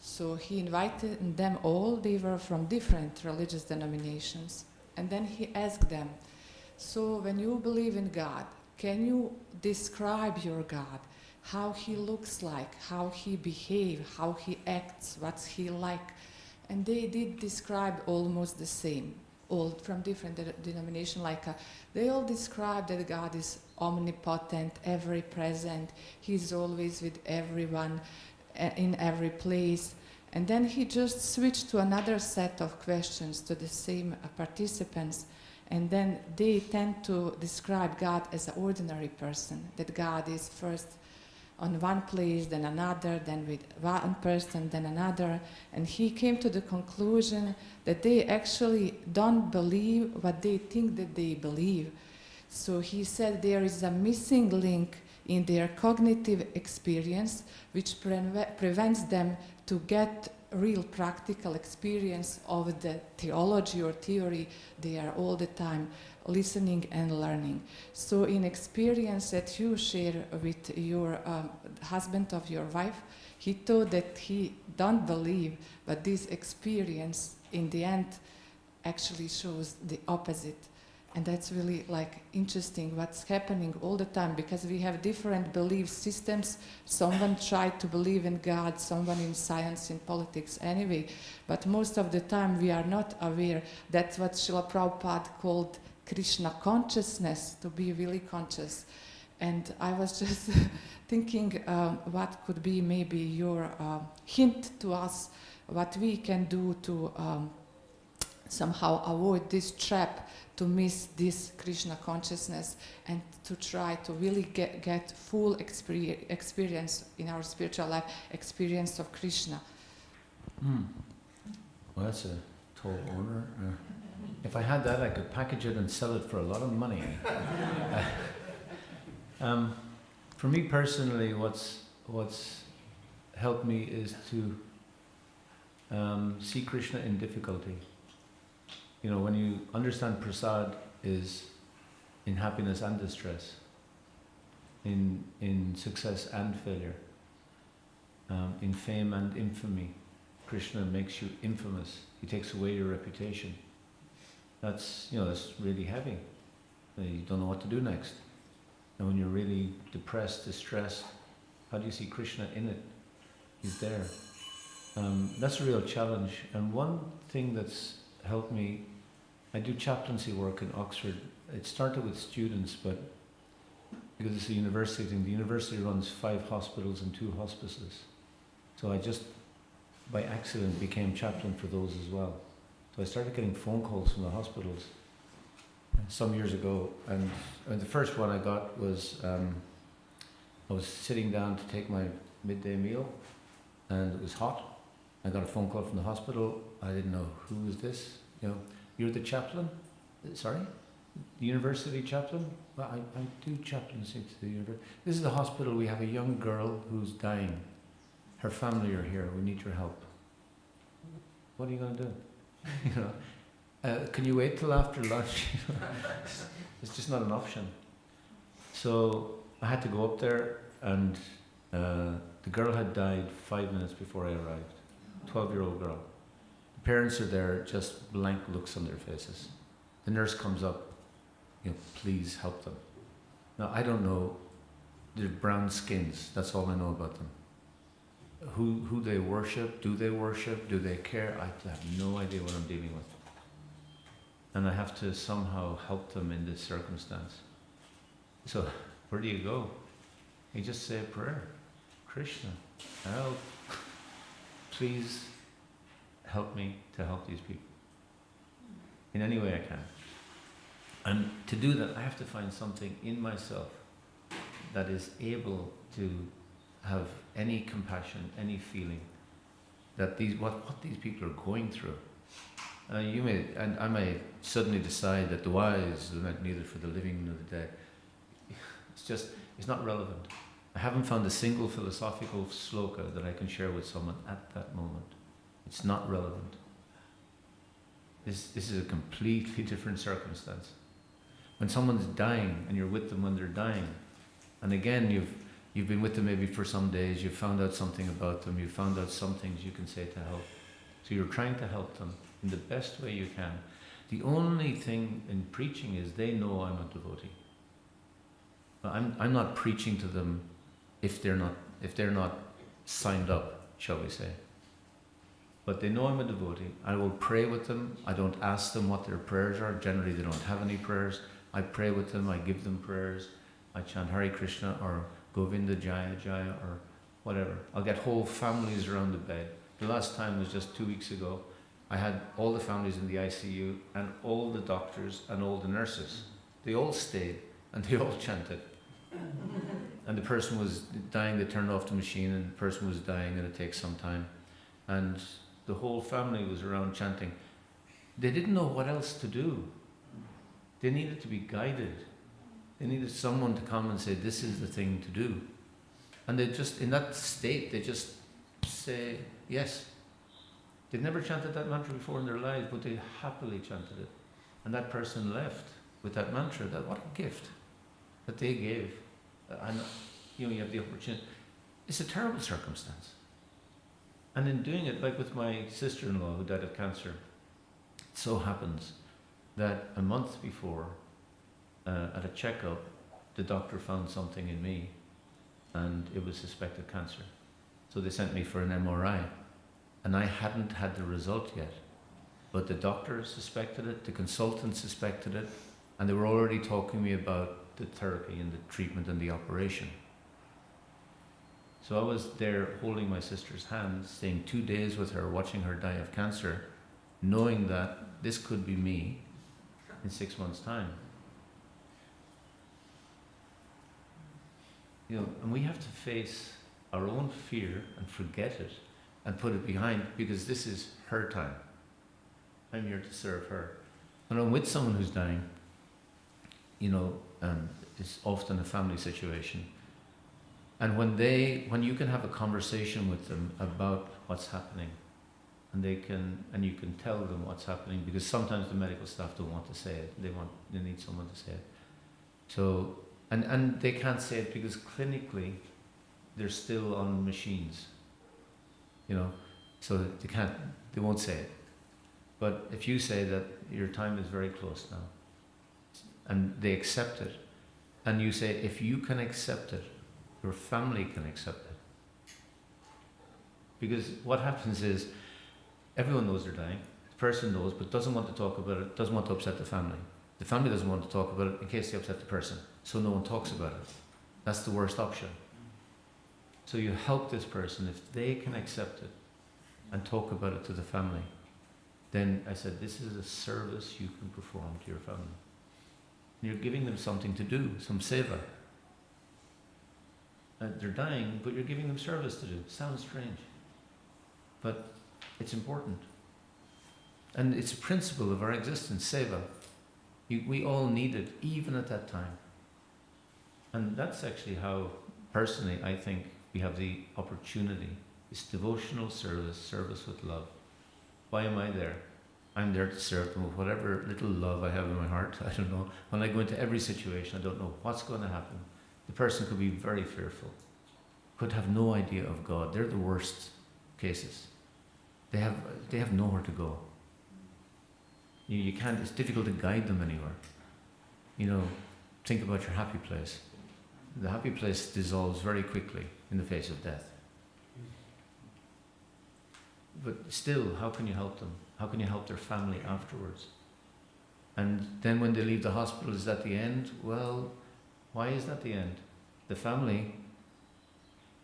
So he invited them all, they were from different religious denominations, and then he asked them, so when you believe in God, can you describe your God? How he looks like, how he behaves, how he acts, what's he like. And they did describe almost the same, all from different denominations. They all describe that God is omnipotent, ever present, he's always with everyone, in every place. And then he just switched to another set of questions to the same participants. And then they tend to describe God as an ordinary person, that God is first on one place, then another, then with one person, then another. And he came to the conclusion that they actually don't believe what they think that they believe. So he said there is a missing link in their cognitive experience which prevents them to get real practical experience of the theology or theory they are all the time listening and learning. So in experience that you share with your husband of your wife, he thought that he don't believe, but this experience in the end actually shows the opposite. And that's really like interesting what's happening all the time, because we have different belief systems. Someone tried to believe in God, someone in science, in politics, anyway. But most of the time we are not aware. That's what Srila Prabhupada called Krishna consciousness, to be really conscious. And I was just thinking what could be maybe your hint to us, what we can do to somehow avoid this trap, to miss this Krishna consciousness, and to try to really get full experience in our spiritual life, experience of Krishna. Well, that's a tall order. If I had that, I could package it and sell it for a lot of money. For me personally, what's helped me is to see Krishna in difficulty. You know, when you understand prasad is in happiness and distress, in success and failure, in fame and infamy. Krishna makes you infamous. He takes away your reputation. That's really heavy. You don't know what to do next. And when you're really depressed, distressed, how do you see Krishna in it? He's there. That's a real challenge. And one thing that's helped me, I do chaplaincy work in Oxford. It started with students, but because it's a university thing, the university runs 5 hospitals and 2 hospices. So I just, by accident, became chaplain for those as well. So I started getting phone calls from the hospitals some years ago, and the first one I got was, I was sitting down to take my midday meal, and it was hot. I got a phone call from the hospital. I didn't know, who is this? You're the chaplain? Sorry? The university chaplain? Well, I do chaplaincy to the university. This is the hospital. We have a young girl who's dying. Her family are here. We need your help. What are you going to do? Can you wait till after lunch? It's just not an option. So I had to go up there, and the girl had died 5 minutes before I arrived. 12-year-old girl. The parents are there, just blank looks on their faces. The nurse comes up, please help them. Now, I don't know, they're brown skins, that's all I know about them. Who they worship, do they care? I have no idea what I'm dealing with. And I have to somehow help them in this circumstance. So, where do you go? You just say a prayer. Krishna, help. Please help me to help these people in any way I can. And to do that, I have to find something in myself that is able to have any compassion, any feeling that what these people are going through. I may suddenly decide that the wise lament neither for the living nor the dead. It's not relevant. I haven't found a single philosophical sloka that I can share with someone at that moment. It's not relevant. This is a completely different circumstance. When someone's dying and you're with them when they're dying, and again you've been with them maybe for some days, you've found out something about them, you've found out some things you can say to help. So you're trying to help them in the best way you can. The only thing in preaching is they know I'm a devotee. I'm not preaching to them if they're not signed up, shall we say. But they know I'm a devotee. I will pray with them. I don't ask them what their prayers are. Generally they don't have any prayers. I pray with them, I give them prayers. I chant Hare Krishna or Govinda Jaya Jaya or whatever. I'll get whole families around the bed. The last time was just 2 weeks ago. I had all the families in the ICU and all the doctors and all the nurses. They all stayed and they all chanted. and the person was dying. They turned off the machine, and the person was dying, and it takes some time. And the whole family was around chanting. They didn't know what else to do. They needed to be guided. They needed someone to come and say, this is the thing to do. And they just, in that state, they just say yes. They'd never chanted that mantra before in their lives, but they happily chanted it. And that person left with that mantra. What a gift that they gave. And you have the opportunity. It's a terrible circumstance. And in doing it, like with my sister-in-law who died of cancer, it so happens that a month before, at a checkup, the doctor found something in me, and it was suspected cancer. So they sent me for an MRI, and I hadn't had the result yet. But the doctor suspected it, the consultant suspected it, and they were already talking to me about the therapy and the treatment and the operation. So I was there holding my sister's hand, staying 2 days with her, watching her die of cancer, knowing that this could be me in 6 months' time. And we have to face our own fear and forget it and put it behind, because this is her time. I'm here to serve her. When I'm with someone who's dying, it's often a family situation. And when you can have a conversation with them about what's happening, and you can tell them what's happening, because sometimes the medical staff don't want to say it. They need someone to say it. So, and they can't say it because clinically they're still on machines. So they won't say it. But if you say that your time is very close now, and they accept it, and you say, if you can accept it, your family can accept it. Because what happens is, everyone knows they're dying, the person knows, but doesn't want to talk about it, doesn't want to upset the family. The family doesn't want to talk about it in case they upset the person, so no one talks about it. That's the worst option. So you help this person, if they can accept it and talk about it to the family, then I said, this is a service you can perform to your family. And you're giving them something to do, some seva. They're dying, but you're giving them service to do. Sounds strange, but it's important. And it's a principle of our existence, seva. We all need it, even at that time. And that's actually how, personally, I think we have the opportunity. It's devotional service with love. Why am I there? I'm there to serve them with whatever little love I have in my heart. I don't know. When I go into every situation, I don't know what's going to happen. The person could be very fearful, could have no idea of God. They're the worst cases. They have nowhere to go. You can't, it's difficult to guide them anywhere. Think about your happy place. The happy place dissolves very quickly in the face of death. But still, how can you help them? How can you help their family afterwards? And then when they leave the hospital, is that the end? Well, why is that the end? The family,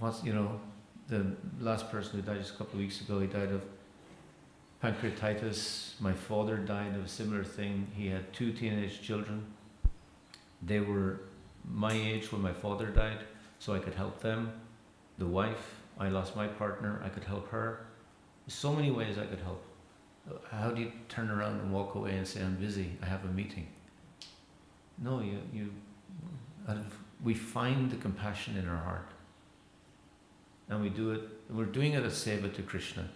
the last person who died just a couple of weeks ago, he died of pancreatitis. My father died of a similar thing. He had 2 teenage children. They were my age when my father died, so I could help them. The wife, I lost my partner, I could help her. There's so many ways I could help. How do you turn around and walk away and say, I'm busy, I have a meeting? No, we find the compassion in our heart. And we do it, we're doing it as seva to Krishna.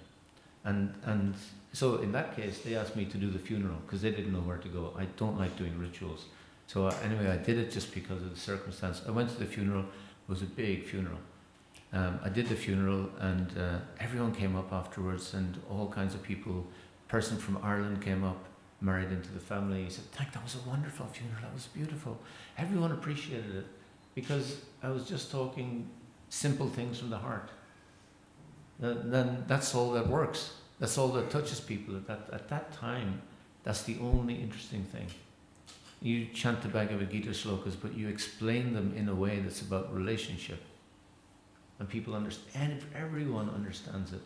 And so in that case, they asked me to do the funeral because they didn't know where to go. I don't like doing rituals. So anyway, I did it just because of the circumstance. I went to the funeral, it was a big funeral. I did the funeral, and everyone came up afterwards, and all kinds of people. A person from Ireland came up, married into the family. He said, that was a wonderful funeral, that was beautiful. Everyone appreciated it because I was just talking simple things from the heart. Then that's all that works. That's all that touches people at that time. That's the only interesting thing. You chant the Bhagavad Gita shlokas, but you explain them in a way that's about relationship. And people understand, and everyone understands it.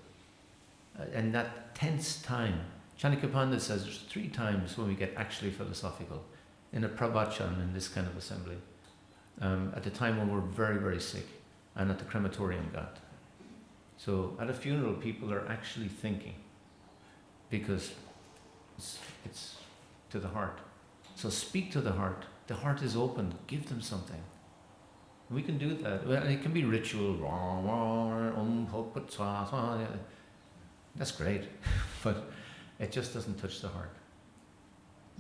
And that tense time, Chanakya Pandit says there's 3 times when we get actually philosophical in a pravachan in this kind of assembly. at the time when we're very, very sick, and at the crematorium ghat. So at a funeral, people are actually thinking, because it's to the heart. So speak to the heart. The heart is open. Give them something. We can do that. Well, it can be ritual. That's great, but it just doesn't touch the heart.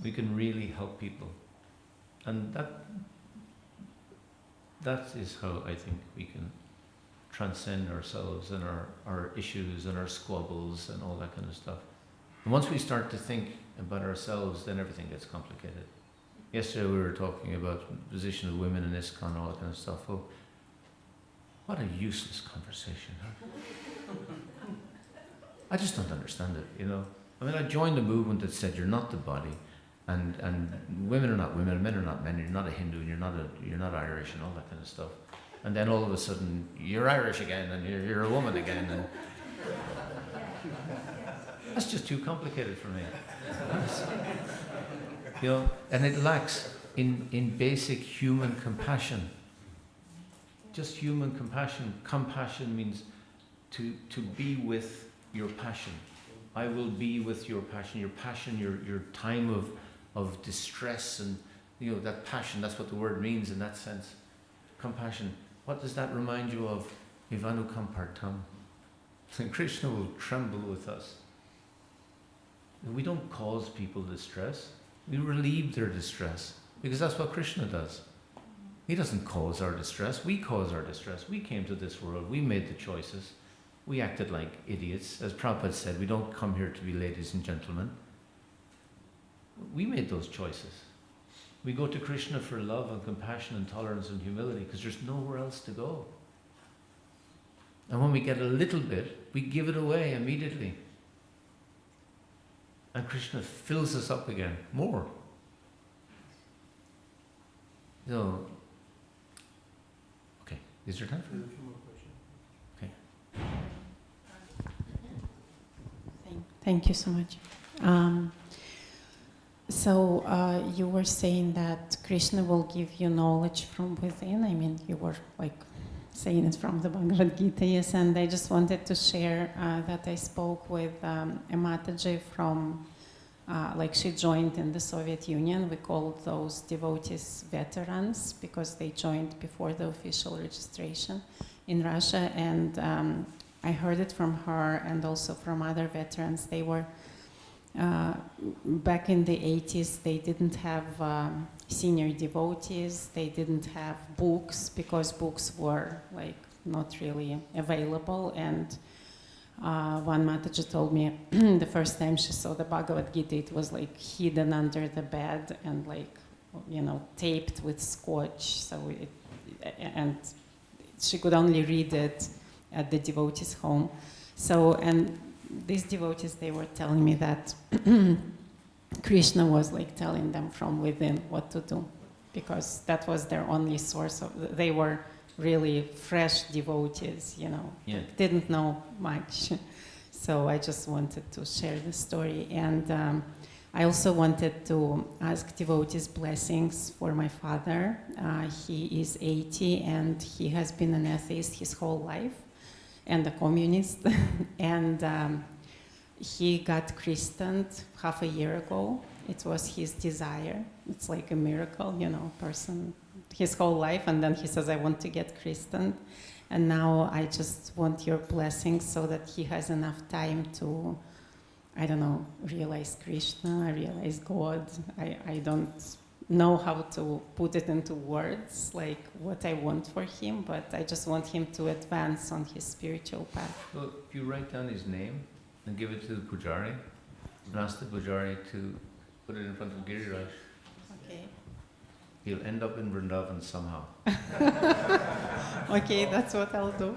We can really help people, and that is how I think we can transcend ourselves and our issues and our squabbles and all that kind of stuff. And once we start to think about ourselves, then everything gets complicated. Yesterday we were talking about the position of women in ISKCON and all that kind of stuff. Oh, what a useless conversation, huh? I just don't understand it, you know. I mean, I joined a movement that said you're not the body, and women are not women, men are not men, you're not a Hindu, and you're not Irish, and all that kind of stuff. And then all of a sudden, you're Irish again, and you're a woman again, and that's just too complicated for me. You know, and it lacks in basic human compassion. Just human compassion. Compassion means to be with your passion. I will be with your passion, your time of distress, and you know that passion. That's what the word means in that sense. Compassion. What does that remind you of? Ivanu Kampartam. And Krishna will tremble with us. We don't cause people distress. We relieve their distress, because that's what Krishna does. He doesn't cause our distress. We cause our distress. We came to this world. We made the choices. We acted like idiots. As Prabhupada said, we don't come here to be ladies and gentlemen. We made those choices. We go to Krishna for love and compassion and tolerance and humility because there's nowhere else to go. And when we get a little bit, we give it away immediately. And Krishna fills us up again, more. So, okay, is there time for a few more questions? Okay. Thank you so much. So you were saying that Krishna will give you knowledge from within. I mean, you were like saying it from the Bhagavad Gita, yes. And I just wanted to share that I spoke with a Mataji from, like she joined in the Soviet Union. We called those devotees veterans because they joined before the official registration in Russia. And I heard it from her and also from other veterans. They were back in the 80s, they didn't have senior devotees, they didn't have books because books were like not really available. And one Mataji told me the first time she saw the Bhagavad Gita, it was like hidden under the bed and like, you know, taped with scotch. So and she could only read it at the devotee's home. So, and these devotees, they were telling me that Krishna was like telling them from within what to do, because that was their only source of, they were really fresh devotees, you know, didn't know much. So I just wanted to share the story. And I also wanted to ask devotees blessings for my father. He is 80 and he has been an atheist his whole life and a communist. And he got christened half a year ago. It was his desire. It's like a miracle, you know, person his whole life, and then he says, I want to get christened. And now I just want your blessings so that he has enough time to, I don't know, realize Krishna, realize God. I don't know how to put it into words, like what I want for him, but I just want him to advance on his spiritual path. Well, if you write down his name and give it to the pujari, and ask the pujari to put it in front of Giriraj. Okay. He'll end up in Vrindavan somehow. Okay, that's what I'll do.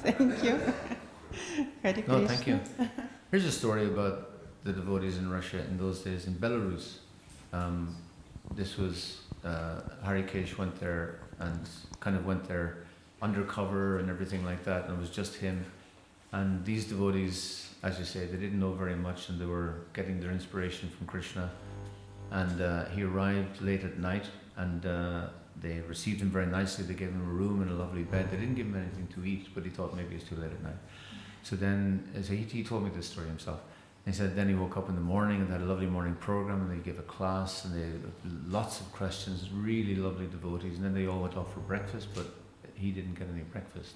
Thank you. Hare Krishna. No, thank you. Here's a story about the devotees in Russia in those days, in Belarus. This was, Harikesh went there and kind of went there undercover and everything like that, and it was just him. And these devotees, as you say, they didn't know very much and they were getting their inspiration from Krishna. And he arrived late at night, and they received him very nicely. They gave him a room and a lovely bed. They didn't give him anything to eat, but he thought maybe it's too late at night. So then, he told me this story himself. He said then he woke up in the morning and had a lovely morning program, and they gave a class, and they had lots of questions, really lovely devotees, and then they all went off for breakfast, but he didn't get any breakfast.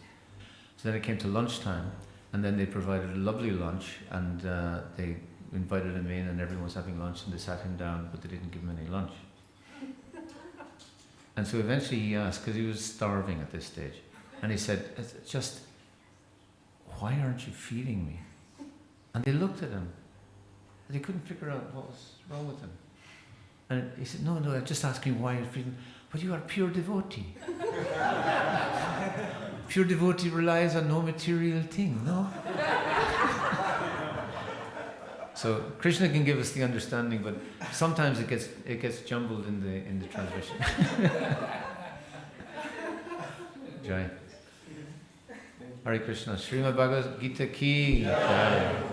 So then it came to lunchtime, and then they provided a lovely lunch, and they invited him in, and everyone was having lunch, and they sat him down, but they didn't give him any lunch. And so eventually he asked, because he was starving at this stage, and he said, just, why aren't you feeding me? And they looked at him, and they couldn't figure out what was wrong with him. And he said, no, I'm just asking why you're feeding, but you are a pure devotee. Pure devotee relies on no material thing, no? So Krishna can give us the understanding, but sometimes it gets jumbled in the transmission. Jai. Hare Krishna. Srimad Bhagavad Gita ki Jai.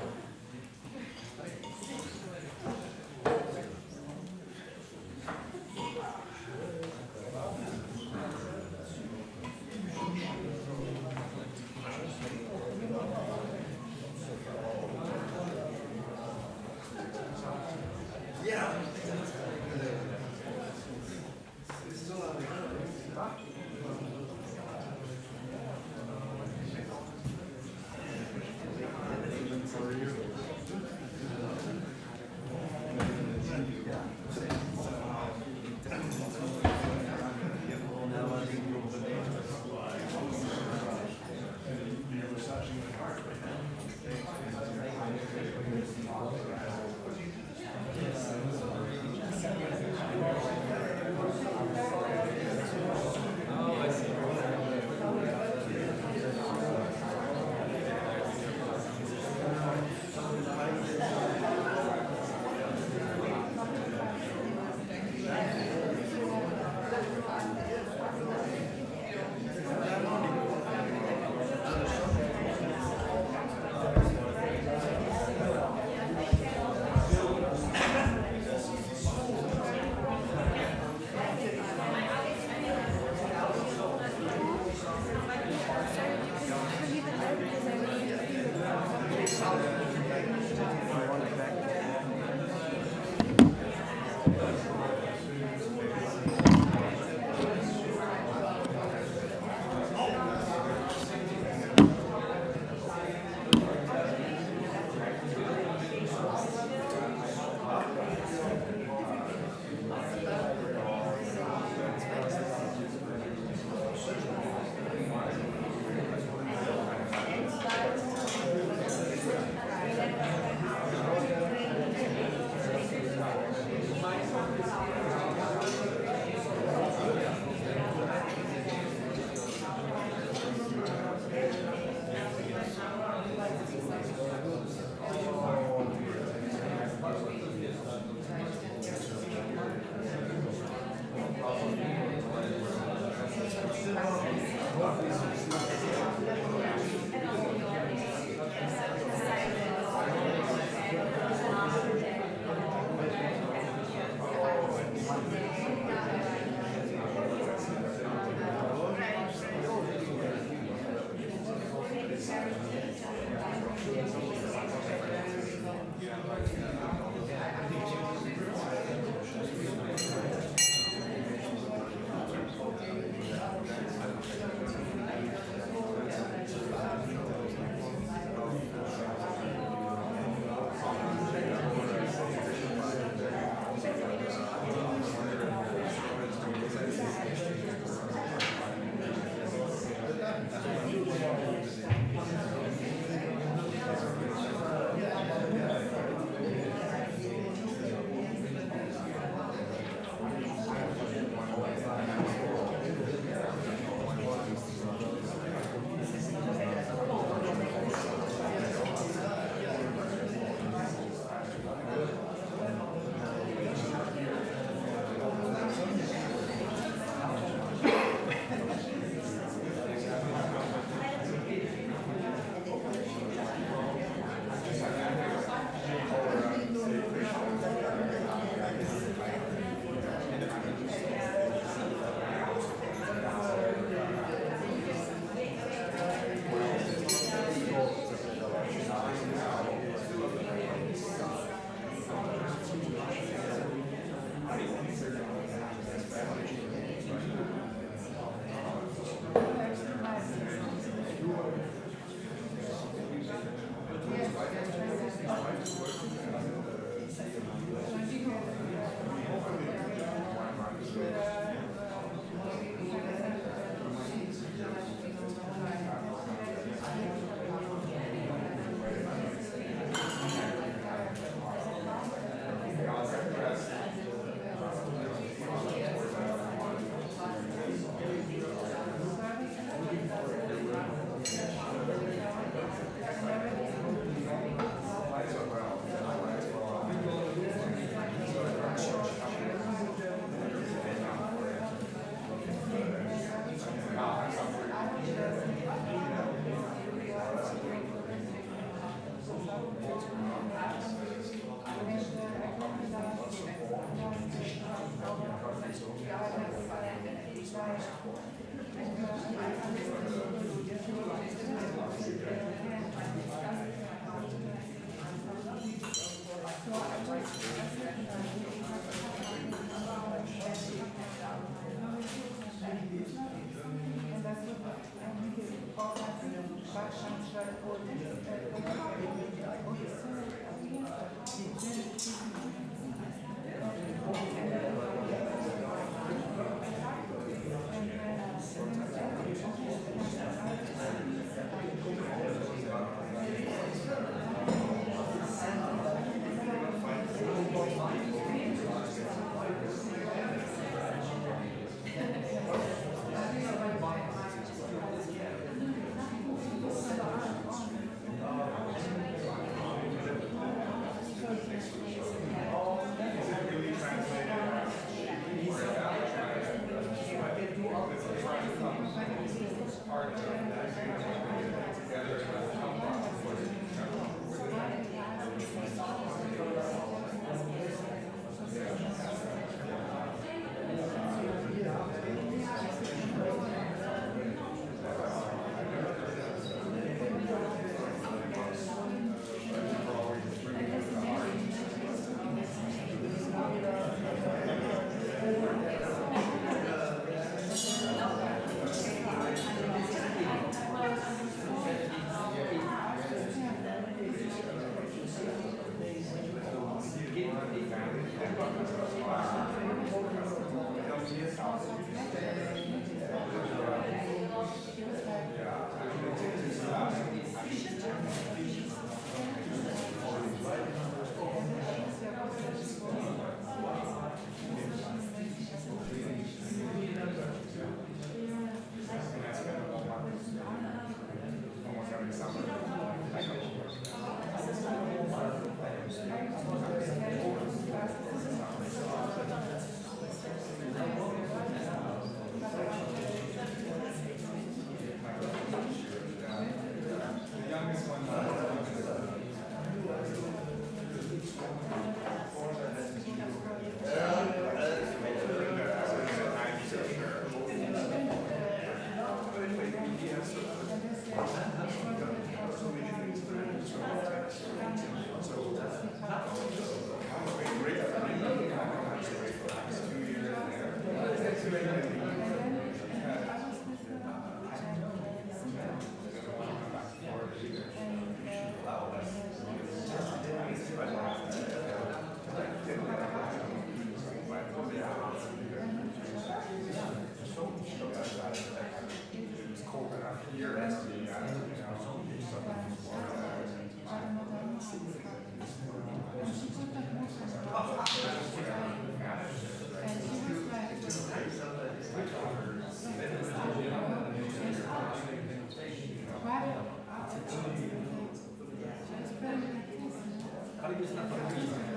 Hare Krsna,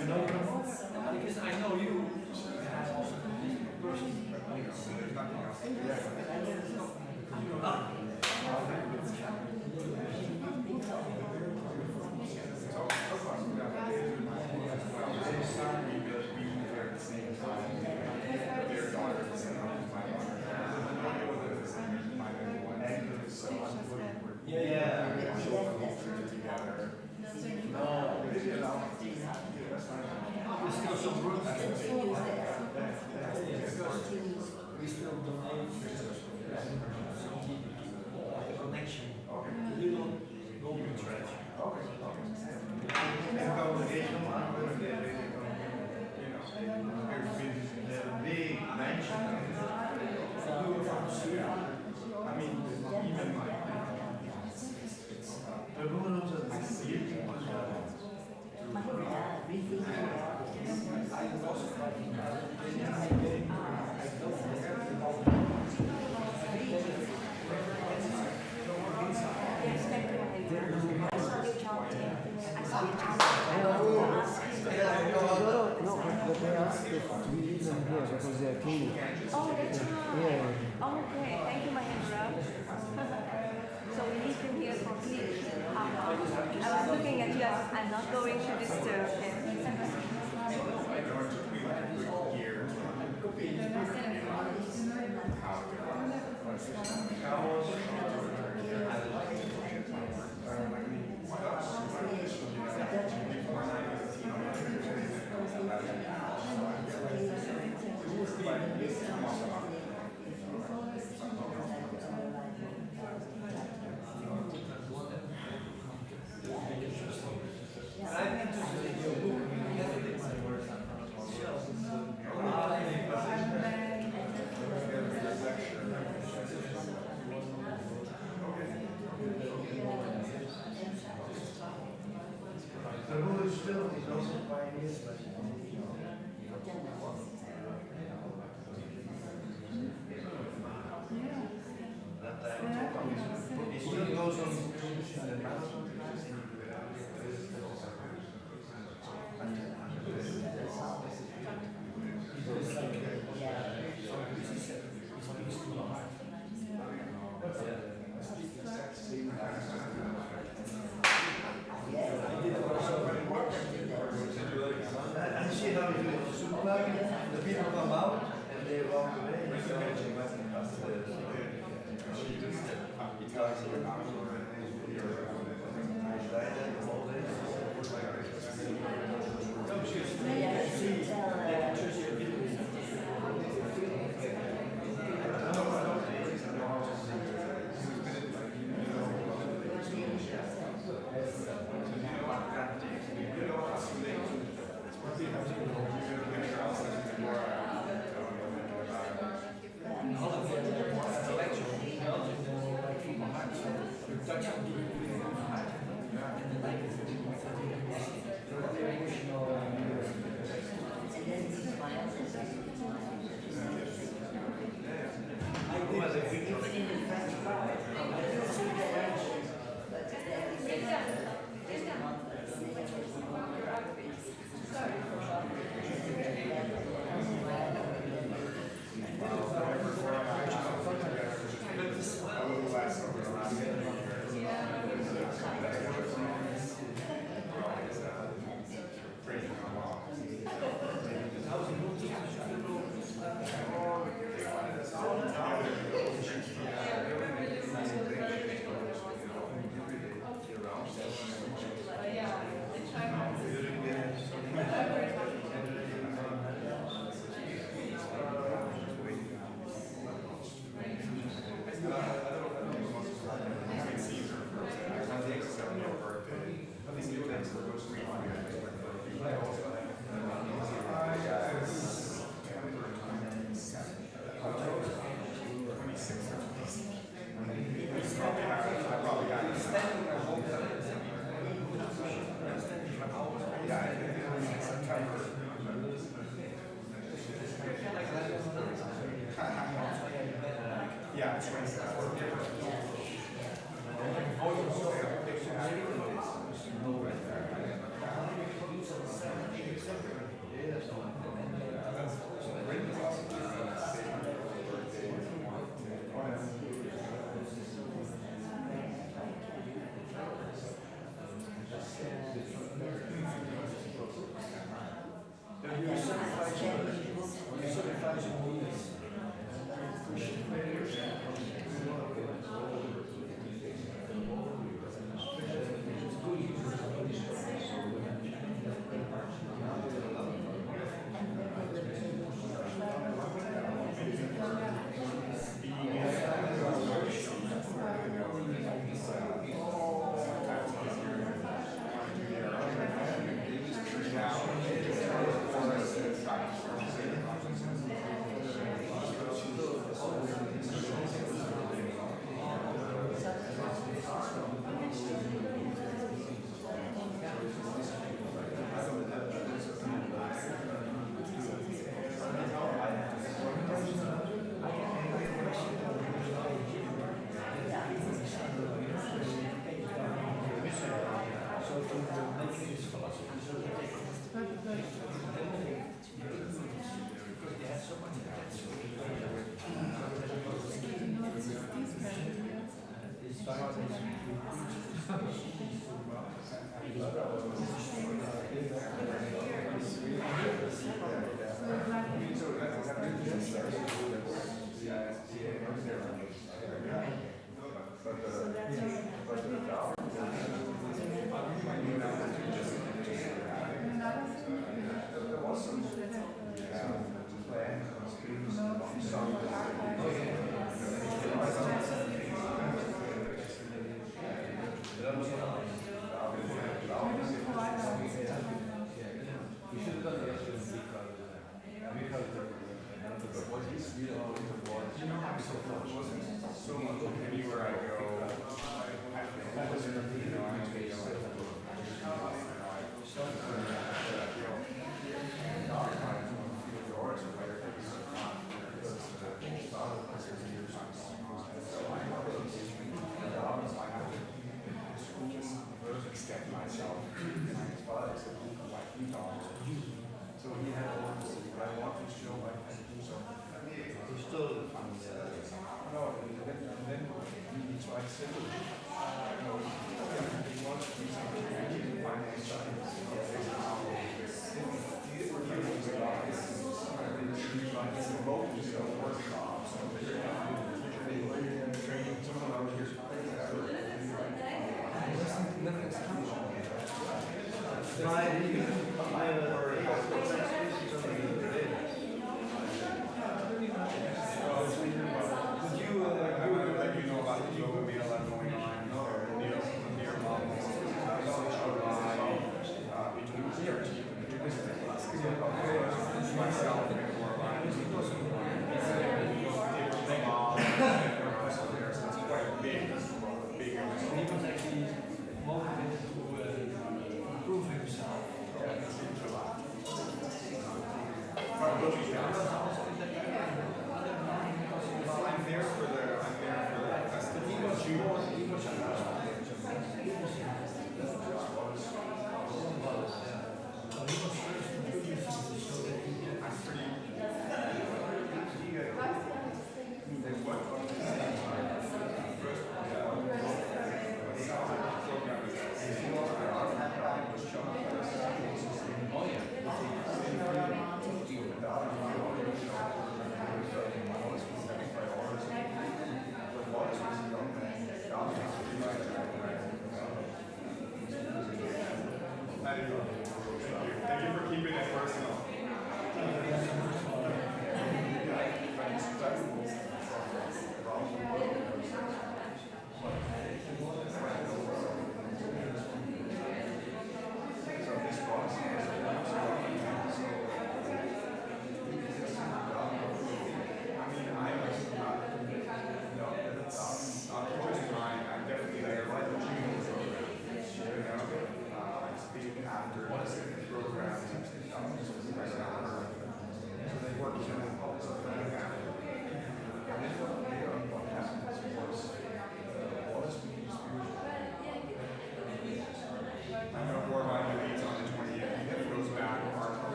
you know Hare Krsna, I know you. We still donate connection. We don't go to church. Big mansion. I mean, even my the woman was a because they are cleaning. Oh, that's right. Yeah. Oh, okay, thank you, Mahendra. So we need him here for cleaning. I was looking at you as I'm not going to disturb him. The people come out and they walk away.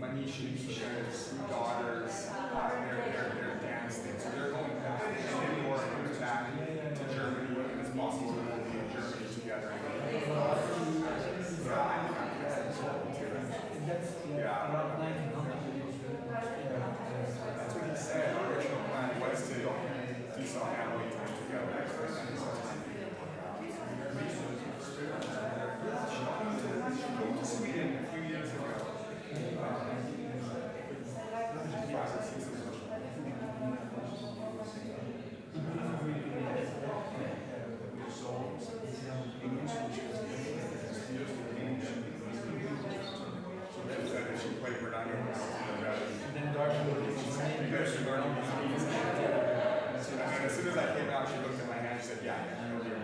Manisha's daughters, their dance thing. So they're going back, and then Laura comes back to Germany, and it's possible that we'll be in Germany together. Yeah, around 1900. That's what he said. Our original plan was to do some family time together. She moved to Sweden a few years ago. As soon as I came out, she looked at my hand and said, yeah, you'll do it.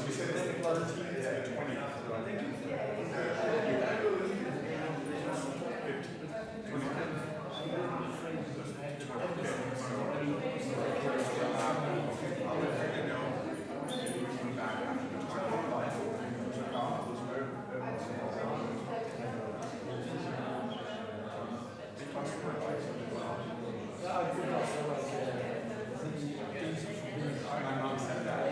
She said it's the 13th to the 20th. My mom said that.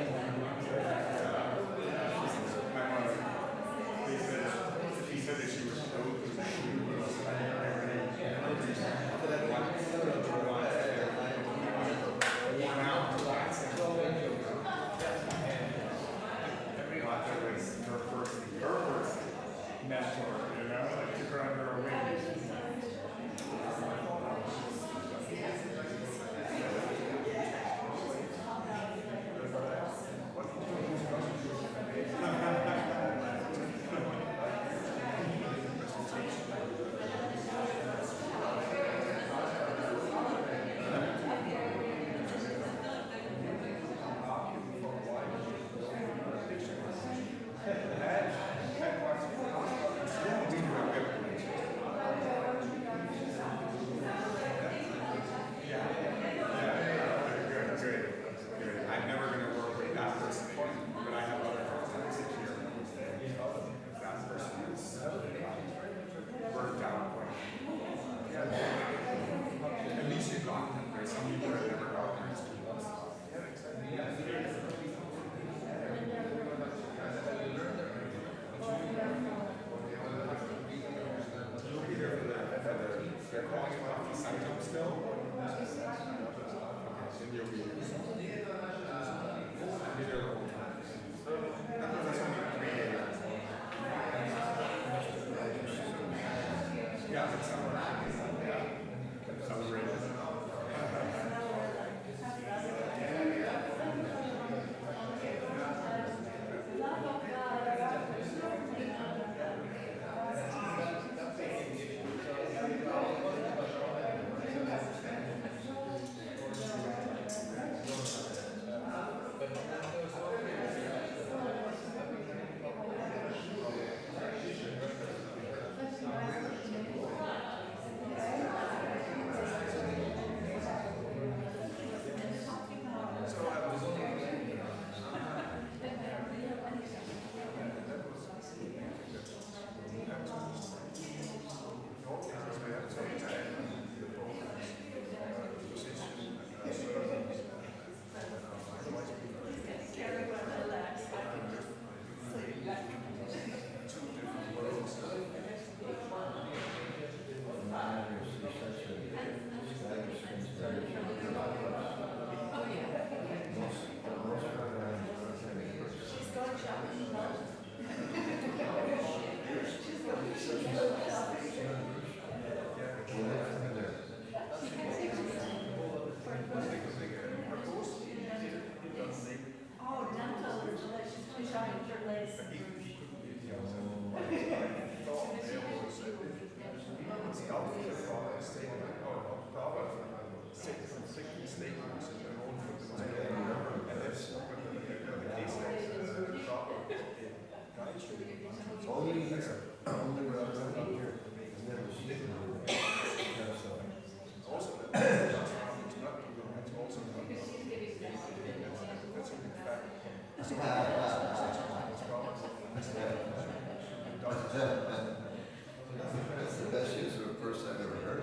That's the best use of a person I've ever heard.